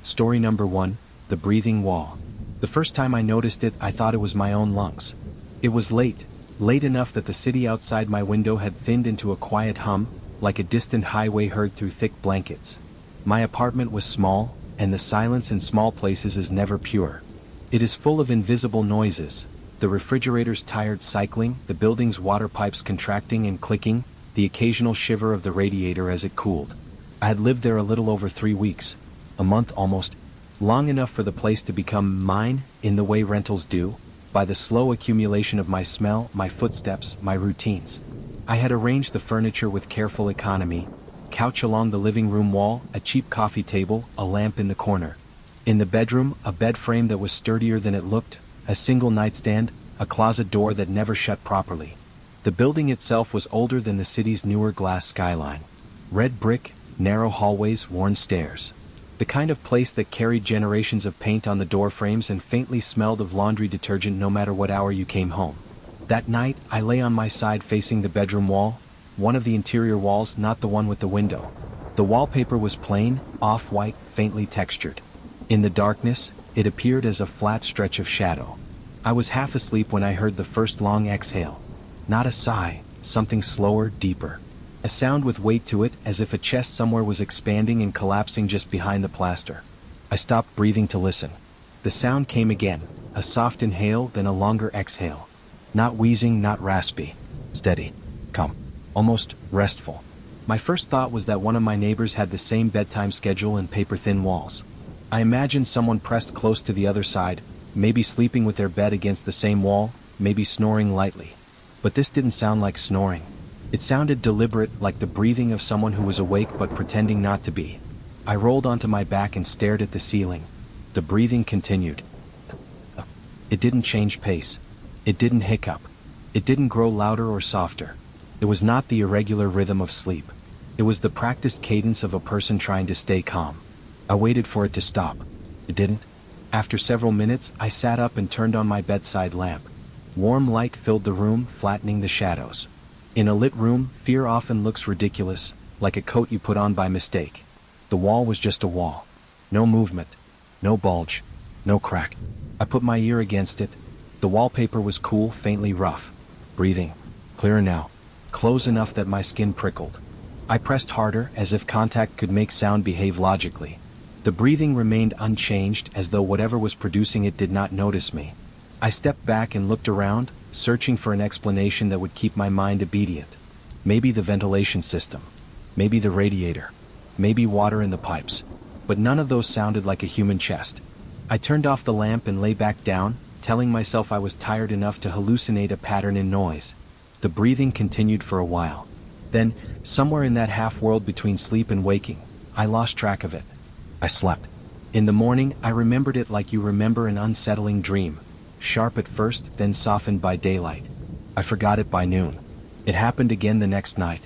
Story number 1, the breathing wall. The first time I noticed it, I thought it was my own lungs. It was late enough that the city outside my window had thinned into a quiet hum, like a distant highway heard through thick blankets. My apartment was small, and the silence in small places is never pure. It is full of invisible noises, the refrigerator's tired cycling, the building's water pipes contracting and clicking, the occasional shiver of the radiator as it cooled. I had lived there a little over 3 weeks, a month almost, long enough for the place to become mine in the way rentals do, by the slow accumulation of my smell, my footsteps, my routines. I had arranged the furniture with careful economy, couch along the living room wall, a cheap coffee table, a lamp in the corner. In the bedroom, a bed frame that was sturdier than it looked, a single nightstand, a closet door that never shut properly. The building itself was older than the city's newer glass skyline. Red brick, narrow hallways, worn stairs. The kind of place that carried generations of paint on the door frames and faintly smelled of laundry detergent no matter what hour you came home. That night, I lay on my side facing the bedroom wall, one of the interior walls, not the one with the window. The wallpaper was plain, off-white, faintly textured. In the darkness, it appeared as a flat stretch of shadow. I was half asleep when I heard the first long exhale. Not a sigh, something slower, deeper. A sound with weight to it, as if a chest somewhere was expanding and collapsing just behind the plaster. I stopped breathing to listen. The sound came again, a soft inhale, then a longer exhale. Not wheezing, not raspy. Steady. Calm. Almost restful. My first thought was that one of my neighbors had the same bedtime schedule and paper-thin walls. I imagined someone pressed close to the other side, maybe sleeping with their bed against the same wall, maybe snoring lightly. But this didn't sound like snoring. It sounded deliberate, like the breathing of someone who was awake but pretending not to be. I rolled onto my back and stared at the ceiling. The breathing continued. It didn't change pace. It didn't hiccup. It didn't grow louder or softer. It was not the irregular rhythm of sleep. It was the practiced cadence of a person trying to stay calm. I waited for it to stop. It didn't. After several minutes, I sat up and turned on my bedside lamp. Warm light filled the room, flattening the shadows. In a lit room, fear often looks ridiculous, like a coat you put on by mistake. The wall was just a wall. No movement. No bulge. No crack. I put my ear against it. The wallpaper was cool, faintly rough. Breathing. Clearer now. Close enough that my skin prickled. I pressed harder, as if contact could make sound behave logically. The breathing remained unchanged, as though whatever was producing it did not notice me. I stepped back and looked around, searching for an explanation that would keep my mind obedient. Maybe the ventilation system. Maybe the radiator. Maybe water in the pipes. But none of those sounded like a human chest. I turned off the lamp and lay back down, telling myself I was tired enough to hallucinate a pattern in noise. The breathing continued for a while. Then, somewhere in that half-world between sleep and waking, I lost track of it. I slept. In the morning, I remembered it like you remember an unsettling dream. Sharp at first, then softened by daylight. I forgot it by noon. It happened again the next night.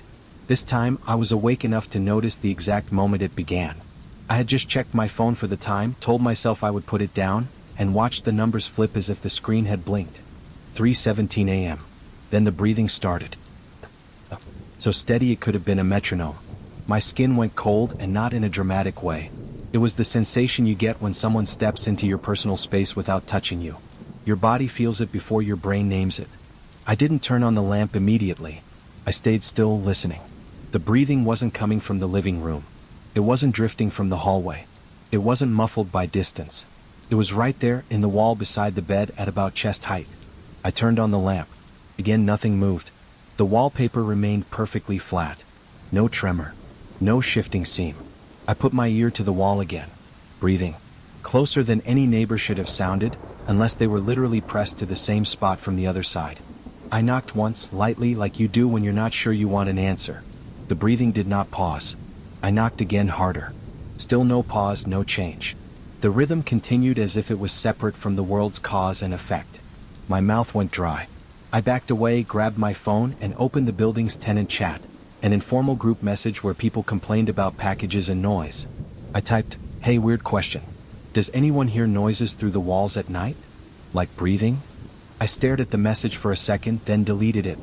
This time, I was awake enough to notice the exact moment it began. I had just checked my phone for the time, told myself I would put it down, and watched the numbers flip as if the screen had blinked. 3:17 a.m. Then the breathing started. So steady it could have been a metronome. My skin went cold, and not in a dramatic way. It was the sensation you get when someone steps into your personal space without touching you. Your body feels it before your brain names it. I didn't turn on the lamp immediately. I stayed still, listening. The breathing wasn't coming from the living room. It wasn't drifting from the hallway. It wasn't muffled by distance. It was right there, in the wall beside the bed at about chest height. I turned on the lamp. Again, nothing moved. The wallpaper remained perfectly flat. No tremor. No shifting seam. I put my ear to the wall again. Breathing. Closer than any neighbor should have sounded, unless they were literally pressed to the same spot from the other side. I knocked once, lightly, like you do when you're not sure you want an answer. The breathing did not pause. I knocked again, harder. Still no pause, no change. The rhythm continued as if it was separate from the world's cause and effect. My mouth went dry. I backed away, grabbed my phone, and opened the building's tenant chat, an informal group message where people complained about packages and noise. I typed, "Hey, weird question. Does anyone hear noises through the walls at night? Like breathing?" I stared at the message for a second, then deleted it.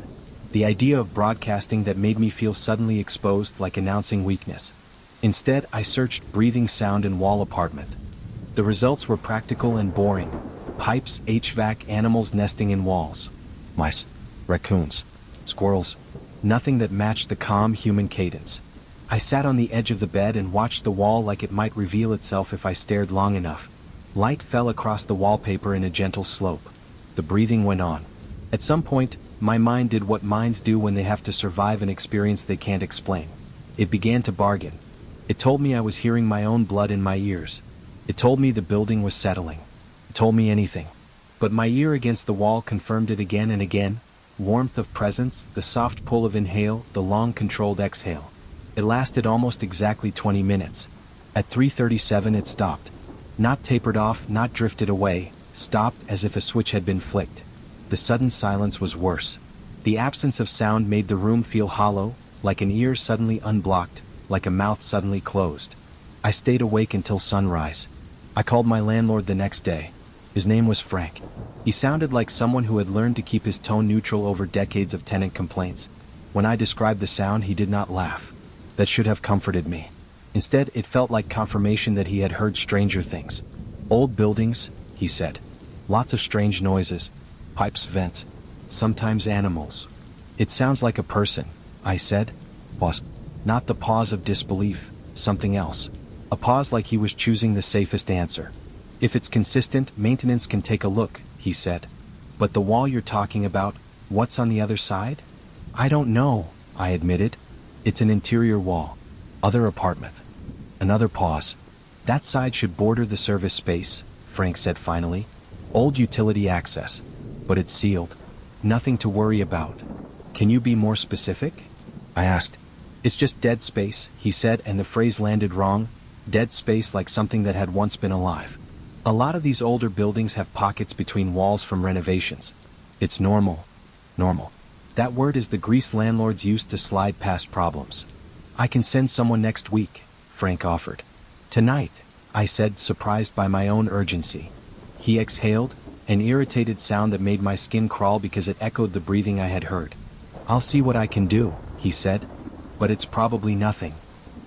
The idea of broadcasting that made me feel suddenly exposed, like announcing weakness. Instead, I searched breathing sound in wall apartment. The results were practical and boring. Pipes, HVAC, animals nesting in walls. Mice, raccoons, squirrels. Nothing that matched the calm human cadence. I sat on the edge of the bed and watched the wall like it might reveal itself if I stared long enough. Light fell across the wallpaper in a gentle slope. The breathing went on. At some point, my mind did what minds do when they have to survive an experience they can't explain. It began to bargain. It told me I was hearing my own blood in my ears. It told me the building was settling. It told me anything. But my ear against the wall confirmed it again and again. Warmth of presence, the soft pull of inhale, the long controlled exhale. It lasted almost exactly 20 minutes. At 3:37 it stopped. Not tapered off, not drifted away, stopped as if a switch had been flicked. The sudden silence was worse. The absence of sound made the room feel hollow, like an ear suddenly unblocked, like a mouth suddenly closed. I stayed awake until sunrise. I called my landlord the next day. His name was Frank. He sounded like someone who had learned to keep his tone neutral over decades of tenant complaints. When I described the sound, he did not laugh. That should have comforted me. Instead, it felt like confirmation that he had heard stranger things. Old buildings, he said. Lots of strange noises. Pipes, vents. Sometimes animals. It sounds like a person, I said. Pause. Not the pause of disbelief, something else. A pause like he was choosing the safest answer. If it's consistent, maintenance can take a look, he said. But the wall you're talking about, what's on the other side? I don't know, I admitted. It's an interior wall. Other apartment. Another pause. That side should border the service space, Frank said finally. Old utility access. But it's sealed. Nothing to worry about. Can you be more specific? I asked. It's just dead space, he said, and the phrase landed wrong. Dead space like something that had once been alive. A lot of these older buildings have pockets between walls from renovations. It's normal. Normal. That word is the grease landlords use to slide past problems. I can send someone next week, Frank offered. Tonight, I said, surprised by my own urgency. He exhaled, an irritated sound that made my skin crawl because it echoed the breathing I had heard. I'll see what I can do, he said. But it's probably nothing.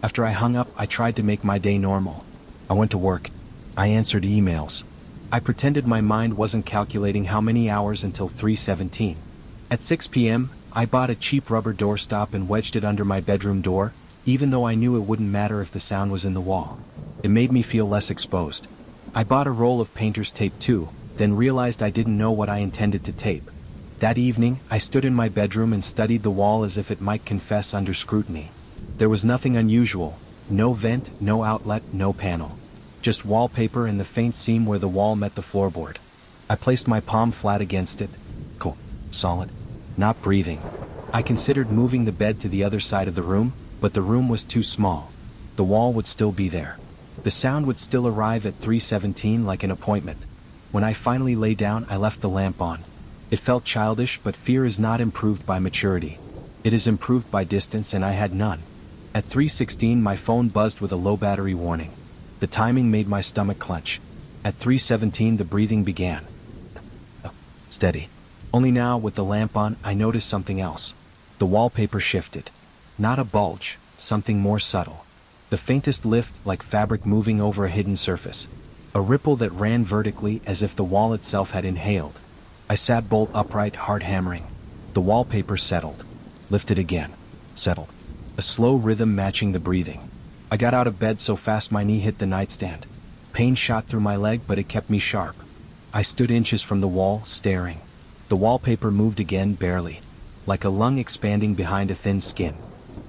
After I hung up, I tried to make my day normal. I went to work. I answered emails. I pretended my mind wasn't calculating how many hours until 3:17. At 6 p.m., I bought a cheap rubber doorstop and wedged it under my bedroom door, even though I knew it wouldn't matter if the sound was in the wall. It made me feel less exposed. I bought a roll of painter's tape too, then realized I didn't know what I intended to tape. That evening, I stood in my bedroom and studied the wall as if it might confess under scrutiny. There was nothing unusual. No vent, no outlet, no panel. Just wallpaper and the faint seam where the wall met the floorboard. I placed my palm flat against it. Cool. Solid. Not breathing. I considered moving the bed to the other side of the room, but the room was too small. The wall would still be there. The sound would still arrive at 3:17 like an appointment. When I finally lay down, I left the lamp on. It felt childish, but fear is not improved by maturity. It is improved by distance, and I had none. At 3:16, my phone buzzed with a low battery warning. The timing made my stomach clench. At 3:17, the breathing began. Steady. Only now, with the lamp on, I noticed something else. The wallpaper shifted. Not a bulge, something more subtle. The faintest lift, like fabric moving over a hidden surface. A ripple that ran vertically as if the wall itself had inhaled. I sat bolt upright, hard hammering. The wallpaper settled. Lifted again. Settled. A slow rhythm matching the breathing. I got out of bed so fast my knee hit the nightstand. Pain shot through my leg, but it kept me sharp. I stood inches from the wall, staring. The wallpaper moved again, barely. Like a lung expanding behind a thin skin.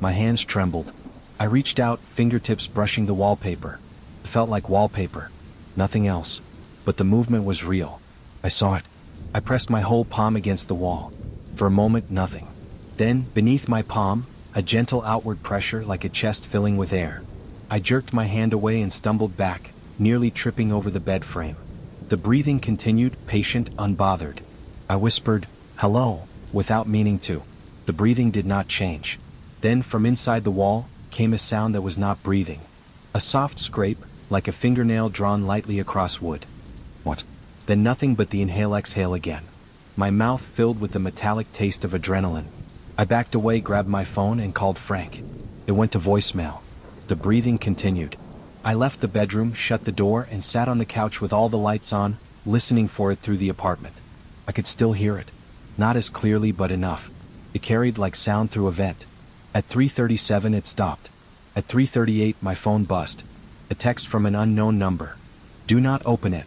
My hands trembled. I reached out, fingertips brushing the wallpaper. It felt like wallpaper. Nothing else. But the movement was real. I saw it. I pressed my whole palm against the wall. For a moment, nothing. Then, beneath my palm, a gentle outward pressure like a chest filling with air. I jerked my hand away and stumbled back, nearly tripping over the bed frame. The breathing continued, patient, unbothered. I whispered, "Hello," without meaning to. The breathing did not change. Then, from inside the wall, came a sound that was not breathing. A soft scrape, like a fingernail drawn lightly across wood. What? Then nothing but the inhale-exhale again. My mouth filled with the metallic taste of adrenaline. I backed away, grabbed my phone, and called Frank. It went to voicemail. The breathing continued. I left the bedroom, shut the door, and sat on the couch with all the lights on, listening for it through the apartment. I could still hear it. Not as clearly, but enough. It carried like sound through a vent. At 3:37 it stopped. At 3:38 my phone buzzed. A text from an unknown number. Do not open it.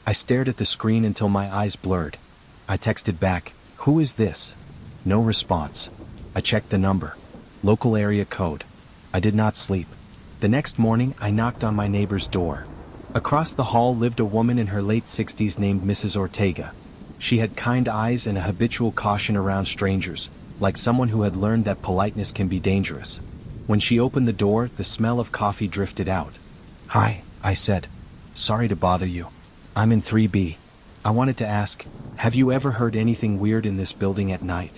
I stared at the screen until my eyes blurred. I texted back, who is this? No response. I checked the number. Local area code. I did not sleep. The next morning I knocked on my neighbor's door. Across the hall lived a woman in her late 60s named Mrs. Ortega. She had kind eyes and a habitual caution around strangers, like someone who had learned that politeness can be dangerous. When she opened the door, the smell of coffee drifted out. Hi, I said. Sorry to bother you. I'm in 3B. I wanted to ask, have you ever heard anything weird in this building at night?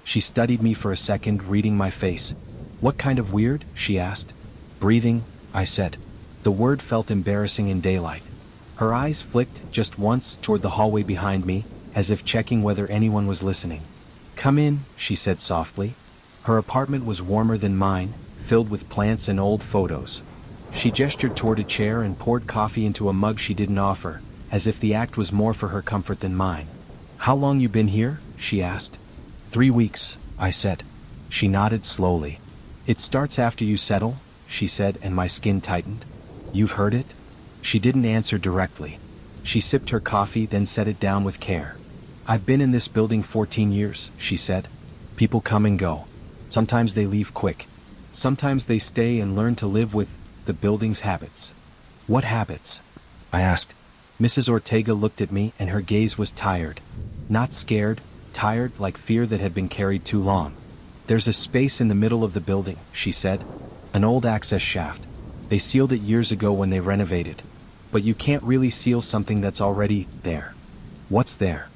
She studied me for a second, reading my face. What kind of weird? She asked. Breathing, I said. The word felt embarrassing in daylight. Her eyes flicked just once toward the hallway behind me, as if checking whether anyone was listening. Come in, she said softly. Her apartment was warmer than mine, filled with plants and old photos. She gestured toward a chair and poured coffee into a mug she didn't offer, as if the act was more for her comfort than mine. How long you been here? She asked. 3 weeks, I said. She nodded slowly. It starts after you settle, she said, and my skin tightened. You've heard it? She didn't answer directly. She sipped her coffee, then set it down with care. I've been in this building 14 years, she said. People come and go. Sometimes they leave quick. Sometimes they stay and learn to live with the building's habits. What habits? I asked. Mrs. Ortega looked at me, and her gaze was tired. Not scared, tired, like fear that had been carried too long. There's a space in the middle of the building, she said. An old access shaft. They sealed it years ago when they renovated. But you can't really seal something that's already there. What's there?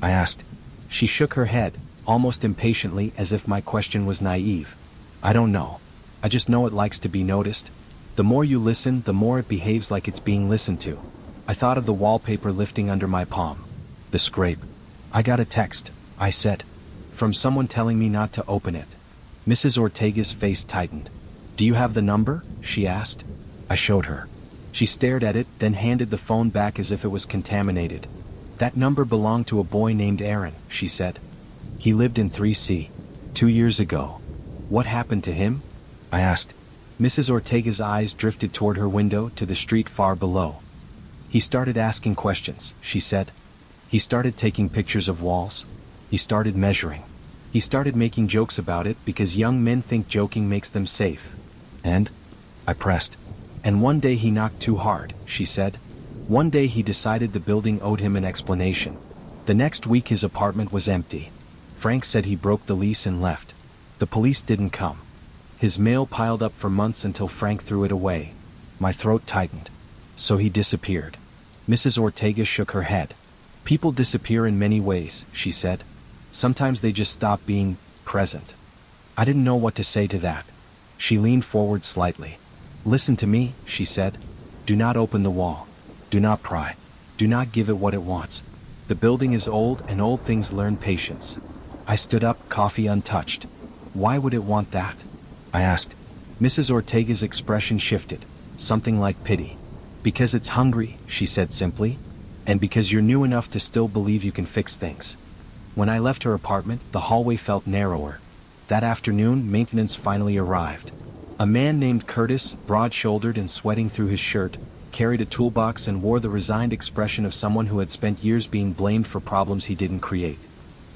I asked. She shook her head, almost impatiently, as if my question was naive. I don't know. I just know it likes to be noticed. The more you listen, the more it behaves like it's being listened to. I thought of the wallpaper lifting under my palm. The scrape. I got a text, I said. From someone telling me not to open it. Mrs. Ortega's face tightened. Do you have the number? She asked. I showed her. She stared at it, then handed the phone back as if it was contaminated. That number belonged to a boy named Aaron, she said. He lived in 3C. 2 years ago. What happened to him? I asked. Mrs. Ortega's eyes drifted toward her window to the street far below. He started asking questions, she said. He started taking pictures of walls. He started measuring. He started making jokes about it because young men think joking makes them safe. And? I pressed. And one day he knocked too hard, she said. One day he decided the building owed him an explanation. The next week his apartment was empty. Frank said he broke the lease and left. The police didn't come. His mail piled up for months until Frank threw it away. My throat tightened. So he disappeared. Mrs. Ortega shook her head. People disappear in many ways, she said. Sometimes they just stop being present. I didn't know what to say to that. She leaned forward slightly. Listen to me, she said. Do not open the wall. Do not pry. Do not give it what it wants. The building is old, and old things learn patience. I stood up, coffee untouched. Why would it want that? I asked. Mrs. Ortega's expression shifted, something like pity. Because it's hungry, she said simply. And because you're new enough to still believe you can fix things. When I left her apartment, the hallway felt narrower. That afternoon, maintenance finally arrived. A man named Curtis, broad-shouldered and sweating through his shirt, carried a toolbox and wore the resigned expression of someone who had spent years being blamed for problems he didn't create.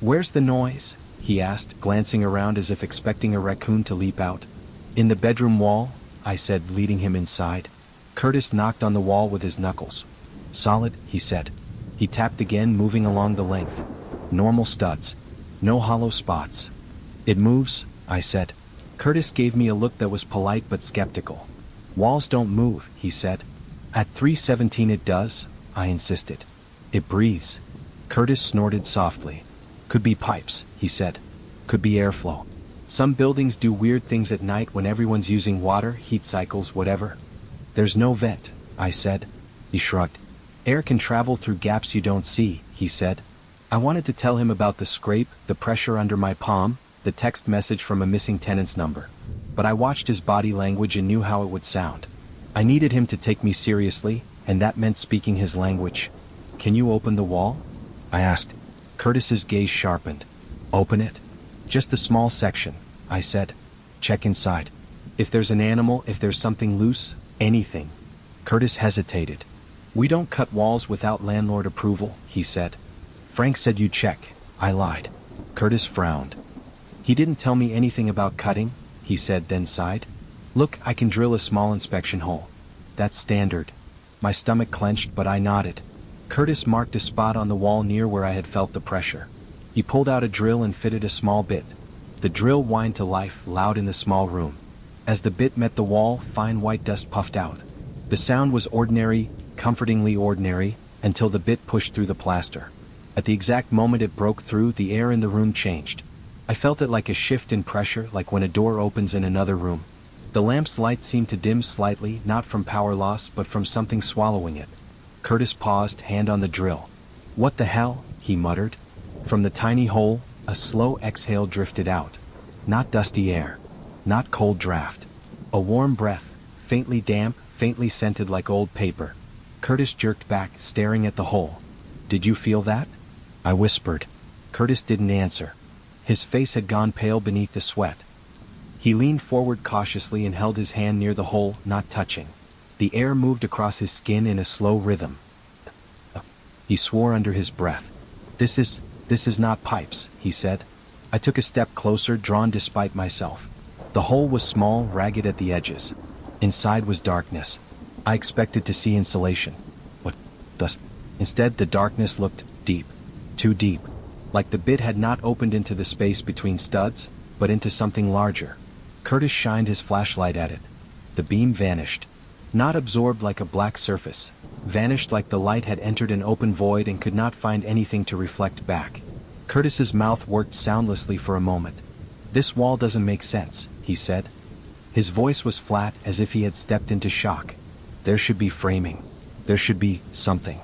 Where's the noise? He asked, glancing around as if expecting a raccoon to leap out. In the bedroom wall, I said, leading him inside. Curtis knocked on the wall with his knuckles. Solid, he said. He tapped again, moving along the length. Normal studs. No hollow spots. It moves, I said. Curtis gave me a look that was polite but skeptical. Walls don't move, he said. At 317 it does, I insisted. It breathes. Curtis snorted softly. Could be pipes, he said. Could be airflow. Some buildings do weird things at night when everyone's using water, heat cycles, whatever. There's no vent, I said. He shrugged. Air can travel through gaps you don't see, he said. I wanted to tell him about the scrape, the pressure under my palm, the text message from a missing tenant's number. But I watched his body language and knew how it would sound. I needed him to take me seriously, and that meant speaking his language. "Can you open the wall?" I asked. Curtis's gaze sharpened. "Open it?" "Just a small section," I said. "Check inside. If there's an animal, if there's something loose, anything." Curtis hesitated. "We don't cut walls without landlord approval," he said. "Frank said you check," I lied. Curtis frowned. "He didn't tell me anything about cutting," he said, then sighed. "Look, I can drill a small inspection hole." "That's standard." My stomach clenched, but I nodded. Curtis marked a spot on the wall near where I had felt the pressure. He pulled out a drill and fitted a small bit. The drill whined to life, loud in the small room. As the bit met the wall, fine white dust puffed out. The sound was ordinary, comfortingly ordinary, until the bit pushed through the plaster. At the exact moment it broke through, the air in the room changed. I felt it like a shift in pressure, like when a door opens in another room. The lamp's light seemed to dim slightly, not from power loss, but from something swallowing it. Curtis paused, hand on the drill. "What the hell?" he muttered. From the tiny hole, a slow exhale drifted out. Not dusty air. Not cold draft. A warm breath, faintly damp, faintly scented like old paper. Curtis jerked back, staring at the hole. "Did you feel that?" I whispered. Curtis didn't answer. His face had gone pale beneath the sweat. He leaned forward cautiously and held his hand near the hole, not touching. The air moved across his skin in a slow rhythm. He swore under his breath. This is not pipes," he said. I took a step closer, drawn despite myself. The hole was small, ragged at the edges. Inside was darkness. I expected to see insulation. What? Thus, instead the darkness looked deep. Too deep. Like the bit had not opened into the space between studs, but into something larger. Curtis shined his flashlight at it. The beam vanished. Not absorbed like a black surface. Vanished like the light had entered an open void and could not find anything to reflect back. Curtis's mouth worked soundlessly for a moment. "This wall doesn't make sense," he said. His voice was flat, as if he had stepped into shock. "There should be framing. There should be something."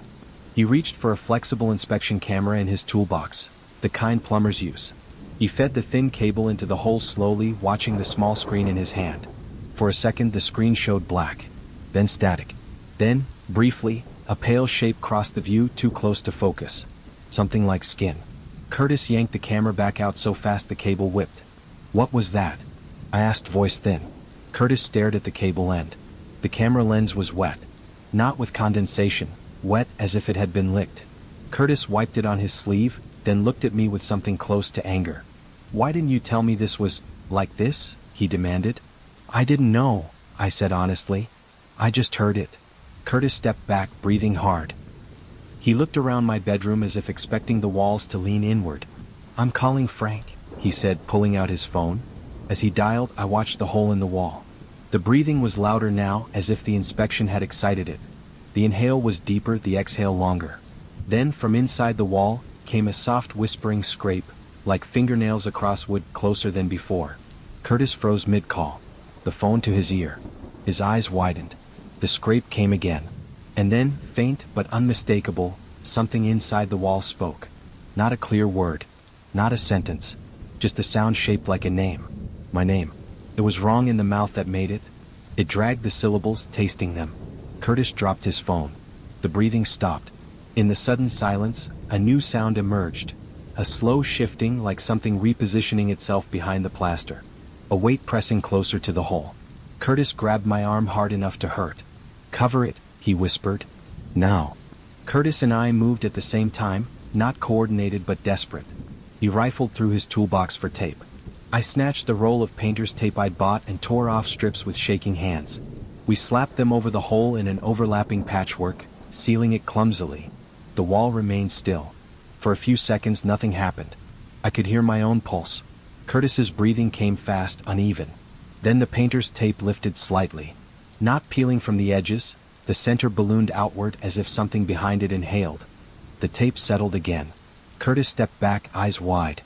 He reached for a flexible inspection camera in his toolbox, the kind plumbers use. He fed the thin cable into the hole slowly, watching the small screen in his hand. For a second the screen showed black, then static. Then, briefly, a pale shape crossed the view, too close to focus. Something like skin. Curtis yanked the camera back out so fast the cable whipped. "What was that?" I asked, voice thin. Curtis stared at the cable end. The camera lens was wet. Not with condensation, wet as if it had been licked. Curtis wiped it on his sleeve, then looked at me with something close to anger. "Why didn't you tell me this was like this?" he demanded. "I didn't know," I said honestly. "I just heard it." Curtis stepped back, breathing hard. He looked around my bedroom as if expecting the walls to lean inward. "I'm calling Frank," he said, pulling out his phone. As he dialed, I watched the hole in the wall. The breathing was louder now, as if the inspection had excited it. The inhale was deeper, the exhale longer. Then, from inside the wall, came a soft whispering scrape, like fingernails across wood, closer than before. Curtis froze mid-call, the phone to his ear. His eyes widened. The scrape came again. And then, faint but unmistakable, something inside the wall spoke. Not a clear word. Not a sentence. Just a sound shaped like a name. My name. It was wrong in the mouth that made it. It dragged the syllables, tasting them. Curtis dropped his phone. The breathing stopped. In the sudden silence, a new sound emerged. A slow shifting, like something repositioning itself behind the plaster. A weight pressing closer to the hole. Curtis grabbed my arm hard enough to hurt. "Cover it," he whispered. "Now." Curtis and I moved at the same time, not coordinated but desperate. He rifled through his toolbox for tape. I snatched the roll of painter's tape I'd bought and tore off strips with shaking hands. We slapped them over the hole in an overlapping patchwork, sealing it clumsily. The wall remained still. For a few seconds nothing happened. I could hear my own pulse. Curtis's breathing came fast, uneven. Then the painter's tape lifted slightly. Not peeling from the edges, the center ballooned outward as if something behind it inhaled. The tape settled again. Curtis stepped back, eyes wide.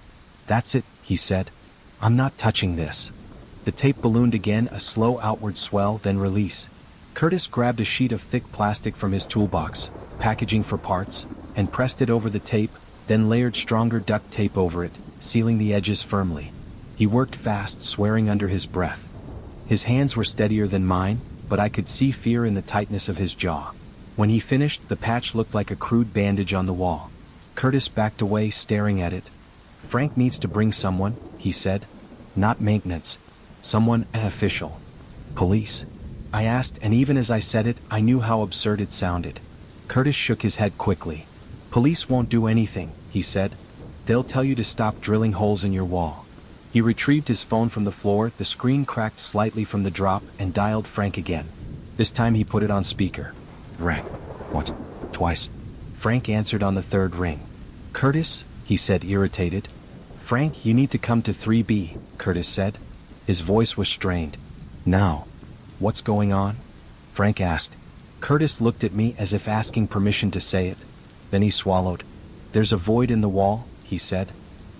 "That's it," he said. "I'm not touching this." The tape ballooned again, a slow outward swell, then release. Curtis grabbed a sheet of thick plastic from his toolbox, packaging for parts, and pressed it over the tape, then layered stronger duct tape over it, sealing the edges firmly. He worked fast, swearing under his breath. His hands were steadier than mine, but I could see fear in the tightness of his jaw. When he finished, the patch looked like a crude bandage on the wall. Curtis backed away, staring at it. "Frank needs to bring someone," he said. "Not maintenance. Someone official." "Police?" I asked, and even as I said it, I knew how absurd it sounded. Curtis shook his head quickly. "Police won't do anything," he said. "They'll tell you to stop drilling holes in your wall." He retrieved his phone from the floor, the screen cracked slightly from the drop, and dialed Frank again. This time he put it on speaker. Rang. Once. Twice. Frank answered on the third ring. "Curtis?" he said, irritated. "Frank, you need to come to 3B, Curtis said. His voice was strained. "Now. What's going on?" Frank asked. Curtis looked at me as if asking permission to say it. Then he swallowed. "There's a void in the wall," he said.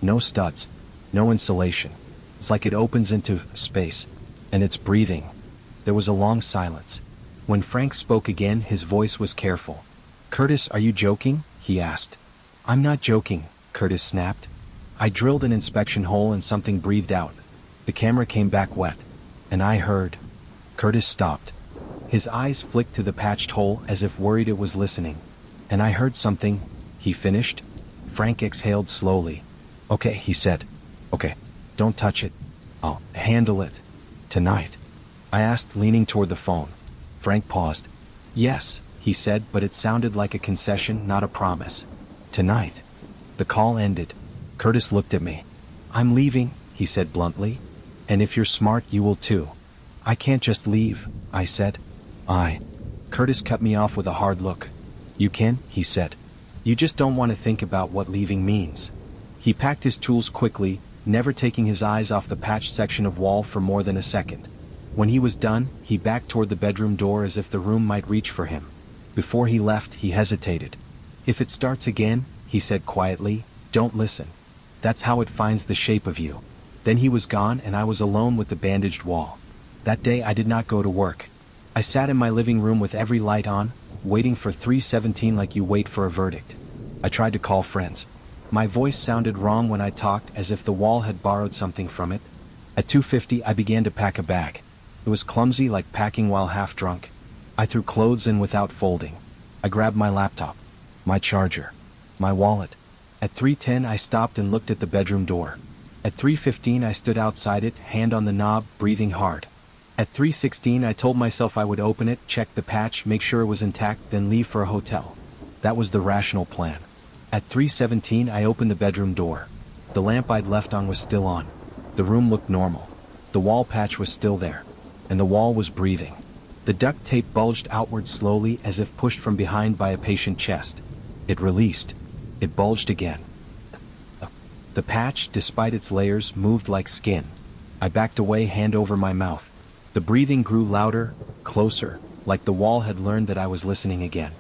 "No studs. No insulation. It's like it opens into space. And it's breathing." There was a long silence. When Frank spoke again, his voice was careful. "Curtis, are you joking?" he asked. "I'm not joking," Curtis snapped. I drilled an inspection hole and something breathed out. The camera came back wet. And I heard. Curtis stopped. His eyes flicked to the patched hole as if worried it was listening. "And I heard something," he finished. Frank exhaled slowly. "Okay," he said. "Okay. Don't touch it. I'll handle it. Tonight." I asked, leaning toward the phone. Frank paused. "Yes," he said, but it sounded like a concession, not a promise. "Tonight." The call ended. Curtis looked at me. "I'm leaving," he said bluntly. "And if you're smart, you will too." "I can't just leave," I said. Curtis cut me off with a hard look. "You can," he said. "You just don't want to think about what leaving means." He packed his tools quickly, never taking his eyes off the patched section of wall for more than a second. When he was done, he backed toward the bedroom door as if the room might reach for him. Before he left, he hesitated. "If it starts again," he said quietly, "don't listen. That's how it finds the shape of you." Then he was gone and I was alone with the bandaged wall. That day I did not go to work. I sat in my living room with every light on, waiting for 3:17 like you wait for a verdict. I tried to call friends. My voice sounded wrong when I talked, as if the wall had borrowed something from it. At 2:50 I began to pack a bag. It was clumsy, like packing while half drunk. I threw clothes in without folding. I grabbed my laptop, my charger, my wallet. At 3:10 I stopped and looked at the bedroom door. At 3:15 I stood outside it, hand on the knob, breathing hard. At 3:16 I told myself I would open it, check the patch, make sure it was intact, then leave for a hotel. That was the rational plan. At 3:17 I opened the bedroom door. The lamp I'd left on was still on. The room looked normal. The wall patch was still there. And the wall was breathing. The duct tape bulged outward slowly, as if pushed from behind by a patient chest. It released. It bulged again. The patch, despite its layers, moved like skin. I backed away, hand over my mouth. The breathing grew louder, closer, like the wall had learned that I was listening again.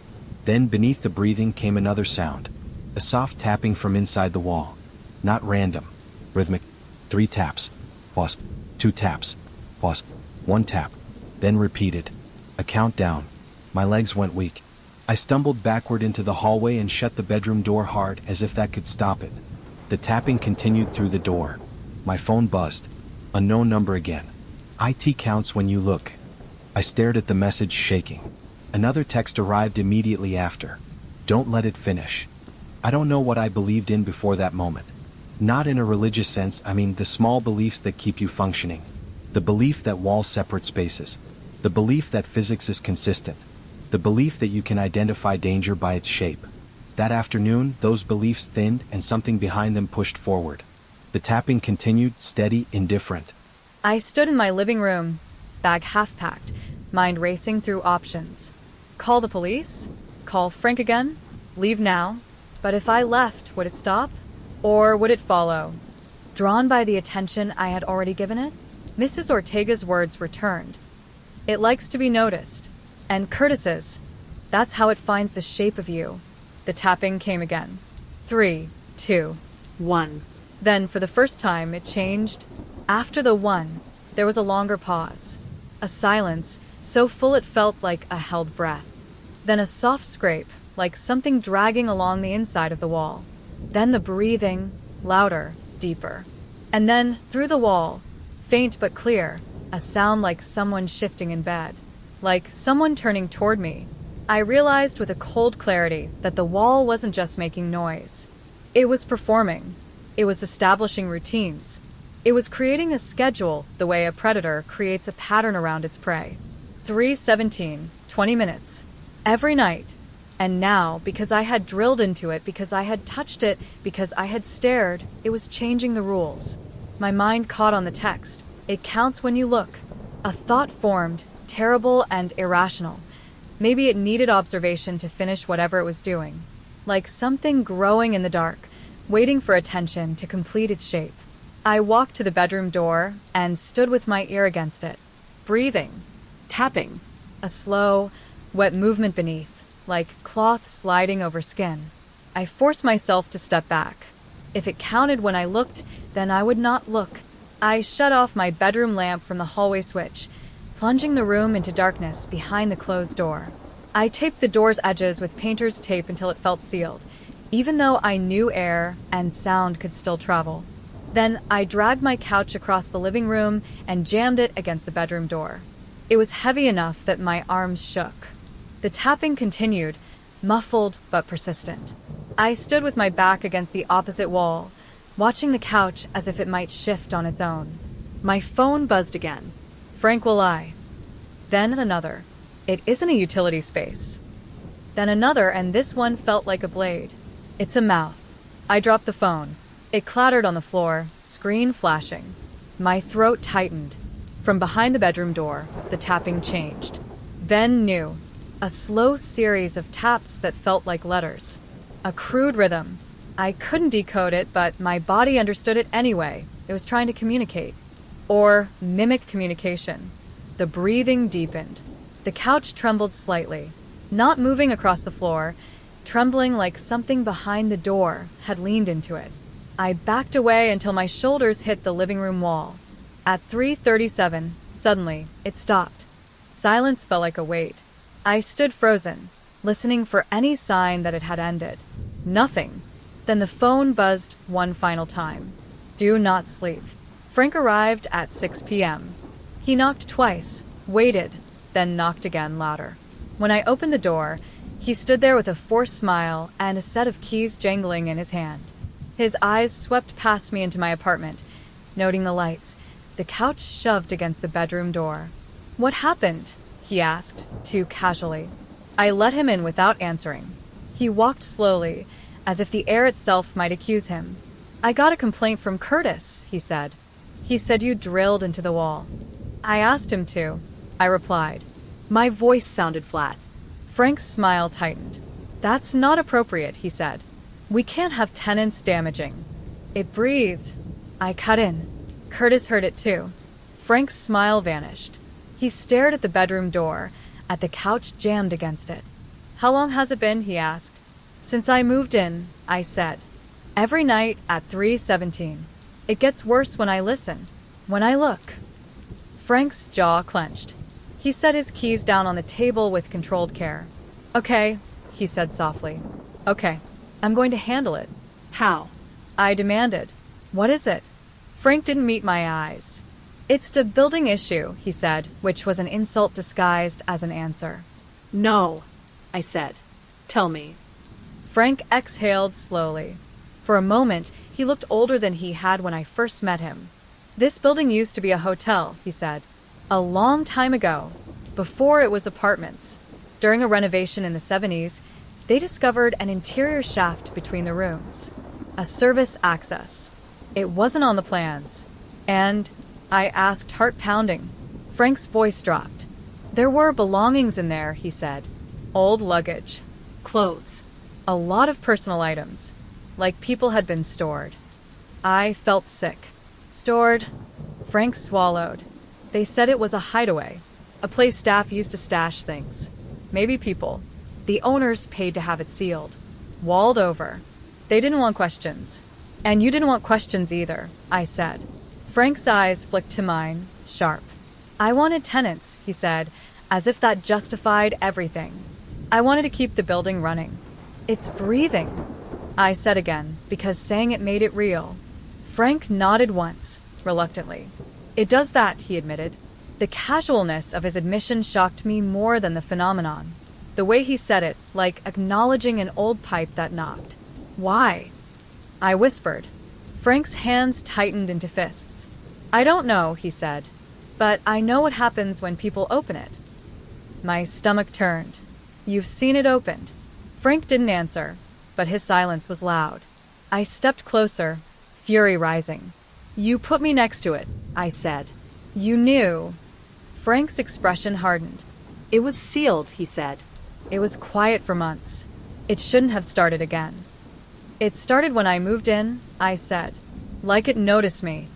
Then beneath the breathing came another sound. A soft tapping from inside the wall. Not random. Rhythmic. 3 taps. Pause. 2 taps. Pause. 1 tap. Then repeated. A countdown. My legs went weak. I stumbled backward into the hallway and shut the bedroom door hard, as if that could stop it. The tapping continued through the door. My phone buzzed. Unknown number again. "IT counts when you look." I stared at the message, shaking. Another text arrived immediately after. "Don't let it finish." I don't know what I believed in before that moment. Not in a religious sense, I mean the small beliefs that keep you functioning. The belief that walls separate spaces. The belief that physics is consistent. The belief that you can identify danger by its shape. That afternoon, those beliefs thinned and something behind them pushed forward. The tapping continued, steady, indifferent. I stood in my living room, bag half-packed, mind racing through options. Call the police? Call Frank again? Leave now? But if I left, would it stop? Or would it follow? Drawn by the attention I had already given it, Mrs. Ortega's words returned. "It likes to be noticed. And Curtis's. That's how it finds the shape of you." The tapping came again. 3, 2, 1. Then, for the first time, it changed. After the 1, there was a longer pause. A silence, so full it felt like a held breath. Then a soft scrape, like something dragging along the inside of the wall. Then the breathing, louder, deeper. And then, through the wall, faint but clear, a sound like someone shifting in bed. like someone turning toward me. I realized with a cold clarity that the wall wasn't just making noise. It was performing. It was establishing routines. It was creating a schedule the way a predator creates a pattern around its prey. 3:17, 20 minutes. Every night. And now, because I had drilled into it, because I had touched it, because I had stared, it was changing the rules. My mind caught on the text. It counts when you look. A thought formed, terrible and irrational. Maybe it needed observation to finish whatever it was doing. Like something growing in the dark, waiting for attention to complete its shape. I walked to the bedroom door and stood with my ear against it, breathing, tapping, a slow, wet movement beneath, like cloth sliding over skin. I forced myself to step back. If it counted when I looked, then I would not look. I shut off my bedroom lamp from the hallway switch, plunging the room into darkness behind the closed door. I taped the door's edges with painter's tape until it felt sealed, even though I knew air and sound could still travel. Then I dragged my couch across the living room and jammed it against the bedroom door. It was heavy enough that my arms shook. The tapping continued, muffled but persistent. I stood with my back against the opposite wall, watching the couch as if it might shift on its own. My phone buzzed again. Frank will lie. Then another. It isn't a utility space. Then another, and this one felt like a blade. It's a mouth. I dropped the phone. It clattered on the floor, screen flashing. My throat tightened. From behind the bedroom door, the tapping changed. Then new. A slow series of taps that felt like letters. A crude rhythm. I couldn't decode it, but my body understood it anyway. It was trying to communicate. Or mimic communication. The breathing deepened. The couch trembled slightly, not moving across the floor, trembling like something behind the door had leaned into it. I backed away until my shoulders hit the living room wall. At 3:37, suddenly, it stopped. Silence felt like a weight. I stood frozen, listening for any sign that it had ended. Nothing. Then the phone buzzed one final time. Do not sleep. Frank arrived at 6 p.m. He knocked twice, waited, then knocked again louder. When I opened the door, he stood there with a forced smile and a set of keys jangling in his hand. His eyes swept past me into my apartment, noting the lights, the couch shoved against the bedroom door. What happened? He asked, too casually. I let him in without answering. He walked slowly, as if the air itself might accuse him. I got a complaint from Curtis, he said. He said you drilled into the wall. I asked him to, I replied. My voice sounded flat. Frank's smile tightened. That's not appropriate, he said. We can't have tenants damaging. It breathed. I cut in. Curtis heard it too. Frank's smile vanished. He stared at the bedroom door, at the couch jammed against it. How long has it been? He asked. Since I moved in, I said. Every night at 3:17. It gets worse when I listen, when I look. Frank's jaw clenched. He set his keys down on the table with controlled care. Okay, he said softly. Okay, I'm going to handle it. How? I demanded. What is it? Frank didn't meet my eyes. It's a building issue, he said, which was an insult disguised as an answer. No, I said. Tell me. Frank exhaled slowly. For a moment, he looked older than he had when I first met him. This building used to be a hotel, he said. A long time ago, before it was apartments. During a renovation in the 70s, they discovered an interior shaft between the rooms. A service access. It wasn't on the plans. And I asked, heart pounding. Frank's voice dropped. There were belongings in there, he said. Old luggage. Clothes. A lot of personal items. Like people had been stored. I felt sick. Stored. Frank swallowed. They said it was a hideaway. A place staff used to stash things. Maybe people. The owners paid to have it sealed. Walled over. They didn't want questions. And you didn't want questions either, I said. Frank's eyes flicked to mine, sharp. I wanted tenants, he said, as if that justified everything. I wanted to keep the building running. It's breathing, I said again, because saying it made it real. Frank nodded once, reluctantly. It does that, he admitted. The casualness of his admission shocked me more than the phenomenon. The way he said it, like acknowledging an old pipe that knocked. Why? I whispered. Frank's hands tightened into fists. I don't know, he said, but I know what happens when people open it. My stomach turned. You've seen it opened. Frank didn't answer, but his silence was loud. I stepped closer, fury rising. You put me next to it, I said. You knew. Frank's expression hardened. It was sealed, he said. It was quiet for months. It shouldn't have started again. It started when I moved in, I said. Like it noticed me.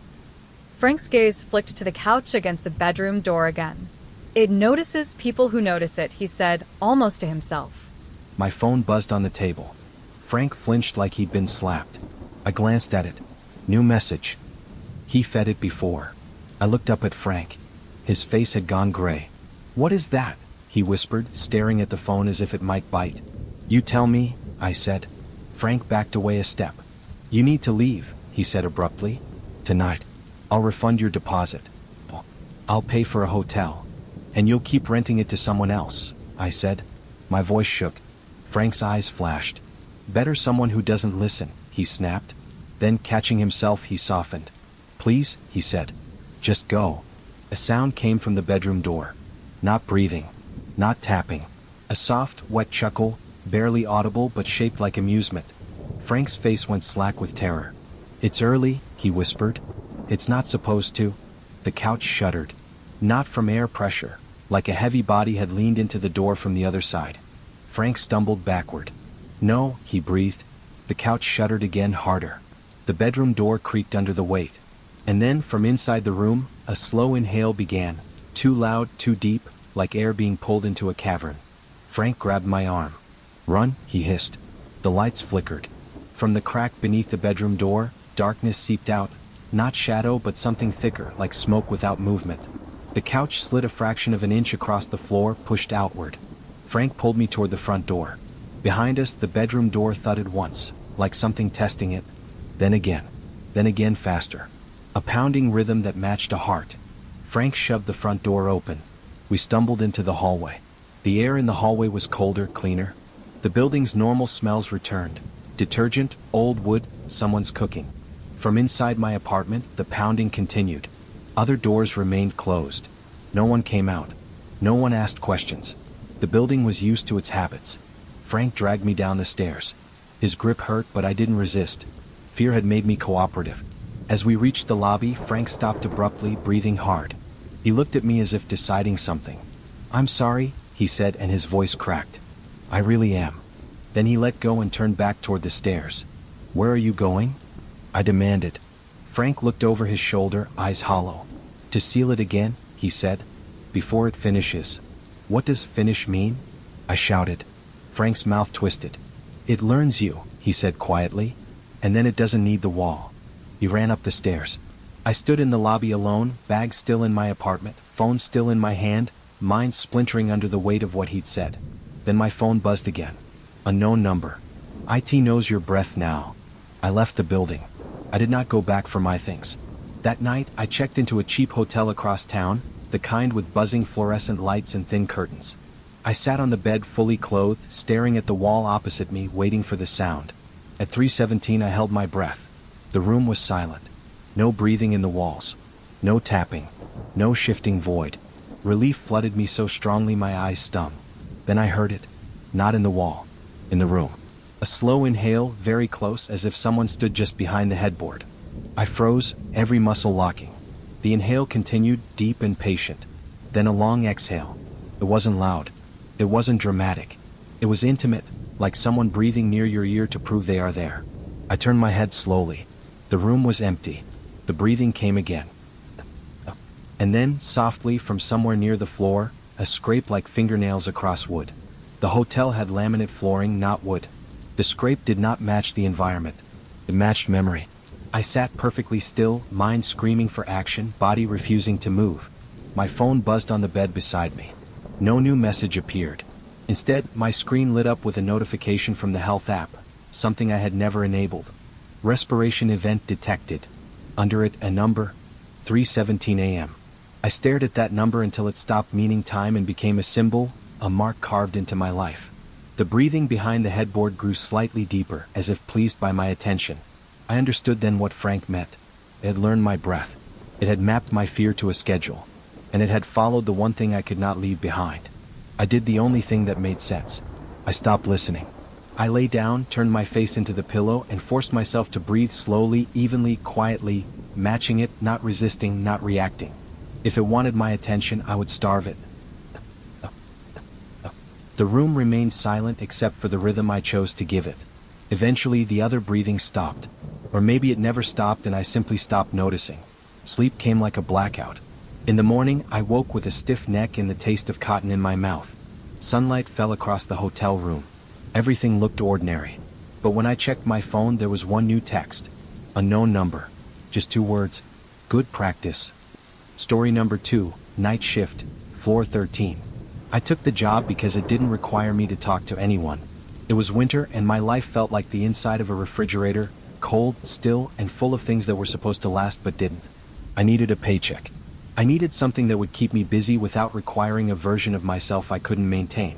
Frank's gaze flicked to the couch against the bedroom door again. It notices people who notice it, he said, almost to himself. My phone buzzed on the table. Frank flinched like he'd been slapped. I glanced at it. New message. He fed it before. I looked up at Frank. His face had gone gray. What is that? He whispered, staring at the phone as if it might bite. You tell me, I said. Frank backed away a step. You need to leave, he said abruptly. Tonight. I'll refund your deposit. I'll pay for a hotel. And you'll keep renting it to someone else, I said. My voice shook. Frank's eyes flashed. Better someone who doesn't listen, he snapped. Then, catching himself, he softened. Please, he said. Just go. A sound came from the bedroom door. Not breathing. Not tapping. A soft, wet chuckle, barely audible but shaped like amusement. Frank's face went slack with terror. It's early, he whispered. It's not supposed to. The couch shuddered. Not from air pressure, like a heavy body had leaned into the door from the other side. Frank stumbled backward. No, he breathed. The couch shuddered again harder. The bedroom door creaked under the weight. And then, from inside the room, a slow inhale began. Too loud, too deep, like air being pulled into a cavern. Frank grabbed my arm. Run, he hissed. The lights flickered. From the crack beneath the bedroom door, darkness seeped out. Not shadow, but something thicker, like smoke without movement. The couch slid a fraction of an inch across the floor, pushed outward. Frank pulled me toward the front door. Behind us, the bedroom door thudded once, like something testing it. Then again faster. A pounding rhythm that matched a heart. Frank shoved the front door open. We stumbled into the hallway. The air in the hallway was colder, cleaner. The building's normal smells returned. Detergent, old wood, someone's cooking. From inside my apartment, the pounding continued. Other doors remained closed. No one came out. No one asked questions. The building was used to its habits. Frank dragged me down the stairs. His grip hurt, but I didn't resist. Fear had made me cooperative. As we reached the lobby, Frank stopped abruptly, breathing hard. He looked at me as if deciding something. I'm sorry, he said, and his voice cracked. I really am. Then he let go and turned back toward the stairs. Where are you going? I demanded. Frank looked over his shoulder, eyes hollow. To seal it again, he said. Before it finishes. What does finish mean? I shouted. Frank's mouth twisted. It learns you, he said quietly. And then it doesn't need the wall. He ran up the stairs. I stood in the lobby alone, bag still in my apartment, phone still in my hand, mind splintering under the weight of what he'd said. Then my phone buzzed again. Unknown number. IT knows your breath now. I left the building. I did not go back for my things. That night, I checked into a cheap hotel across town, the kind with buzzing fluorescent lights and thin curtains. I sat on the bed fully clothed, staring at the wall opposite me, waiting for the sound. At 3:17 I held my breath. The room was silent. No breathing in the walls. No tapping. No shifting void. Relief flooded me so strongly my eyes stung. Then I heard it. Not in the wall. In the room. A slow inhale, very close, as if someone stood just behind the headboard. I froze, every muscle locking. The inhale continued, deep and patient. Then a long exhale. It wasn't loud. It wasn't dramatic. It was intimate, like someone breathing near your ear to prove they are there. I turned my head slowly. The room was empty. The breathing came again. And then, softly, from somewhere near the floor, a scrape like fingernails across wood. The hotel had laminate flooring, not wood. The scrape did not match the environment. It matched memory. I sat perfectly still, mind screaming for action, body refusing to move. My phone buzzed on the bed beside me. No new message appeared. Instead, my screen lit up with a notification from the health app, something I had never enabled. Respiration event detected. Under it, a number, 3:17 a.m. I I stared at that number until it stopped meaning time and became a symbol, a mark carved into my life. The breathing behind the headboard grew slightly deeper, as if pleased by my attention. I understood then what Frank meant. It had learned my breath. It had mapped my fear to a schedule. And it had followed the one thing I could not leave behind. I did the only thing that made sense. I stopped listening. I lay down, turned my face into the pillow, and forced myself to breathe slowly, evenly, quietly, matching it, not resisting, not reacting. If it wanted my attention, I would starve it. The room remained silent except for the rhythm I chose to give it. Eventually, the other breathing stopped. Or maybe it never stopped and I simply stopped noticing. Sleep came like a blackout. In the morning, I woke with a stiff neck and the taste of cotton in my mouth. Sunlight fell across the hotel room. Everything looked ordinary. But when I checked my phone, there was one new text. Unknown number. Just 2 words. Good practice. Story number 2, night shift, floor 13. I took the job because it didn't require me to talk to anyone. It was winter and my life felt like the inside of a refrigerator, cold, still, and full of things that were supposed to last but didn't. I needed a paycheck. I needed something that would keep me busy without requiring a version of myself I couldn't maintain.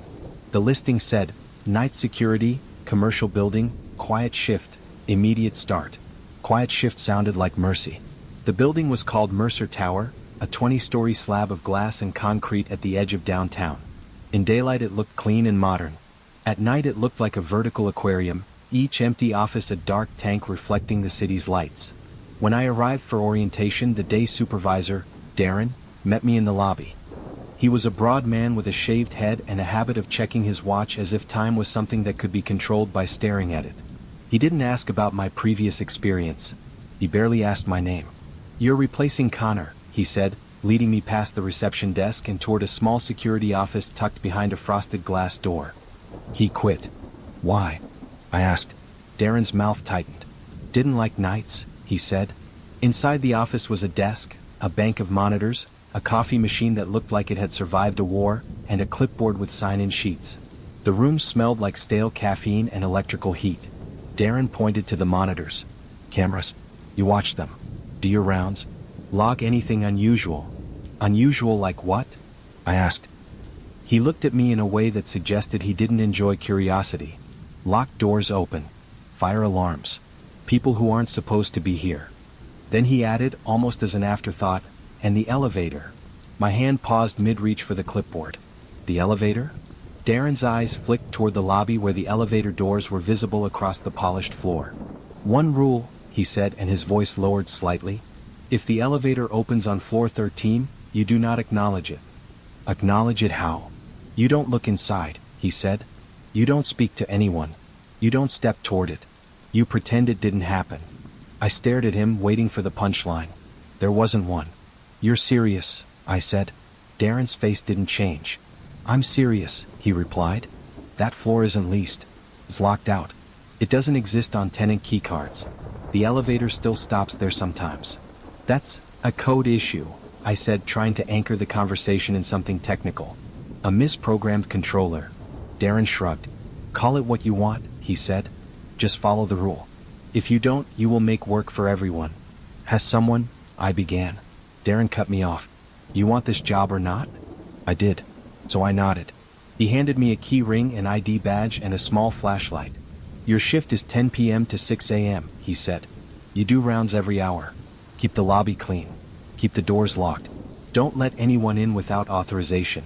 The listing said, night security, commercial building, quiet shift, immediate start. Quiet shift sounded like mercy. The building was called Mercer Tower, a 20-story slab of glass and concrete at the edge of downtown. In daylight it looked clean and modern. At night it looked like a vertical aquarium, each empty office a dark tank reflecting the city's lights. When I arrived for orientation, the day supervisor, Darren, met me in the lobby. He was a broad man with a shaved head and a habit of checking his watch as if time was something that could be controlled by staring at it. He didn't ask about my previous experience. He barely asked my name. "You're replacing Connor," he said, leading me past the reception desk and toward a small security office tucked behind a frosted glass door. "He quit." "Why?" I asked. Darren's mouth tightened. "Didn't like nights," he said. Inside the office was a desk, a bank of monitors, a coffee machine that looked like it had survived a war, and a clipboard with sign-in sheets. The room smelled like stale caffeine and electrical heat. Darren pointed to the monitors. "Cameras. You watch them. Do your rounds. Log anything unusual." "Unusual like what?" I asked. He looked at me in a way that suggested he didn't enjoy curiosity. "Locked doors open. Fire alarms. People who aren't supposed to be here." Then he added, almost as an afterthought, "and the elevator." My hand paused mid-reach for the clipboard. "The elevator?" Darren's eyes flicked toward the lobby where the elevator doors were visible across the polished floor. "One rule," he said, and his voice lowered slightly. "If the elevator opens on floor 13, you do not acknowledge it." "Acknowledge it how?" "You don't look inside," he said. "You don't speak to anyone. You don't step toward it. You pretend it didn't happen." I stared at him, waiting for the punchline. There wasn't one. "You're serious," I said. Darren's face didn't change. "I'm serious," he replied. "That floor isn't leased. It's locked out. It doesn't exist on tenant keycards. The elevator still stops there sometimes." "That's a code issue," I said, trying to anchor the conversation in something technical. "A misprogrammed controller." Darren shrugged. "Call it what you want," he said. "Just follow the rule. If you don't, you will make work for everyone." "Has someone—" I began. Darren cut me off. "You want this job or not?" I did. So I nodded. He handed me a key ring, an ID badge, and a small flashlight. "Your shift is 10 p.m. to 6 a.m., he said. "You do rounds every hour. Keep the lobby clean. Keep the doors locked. Don't let anyone in without authorization."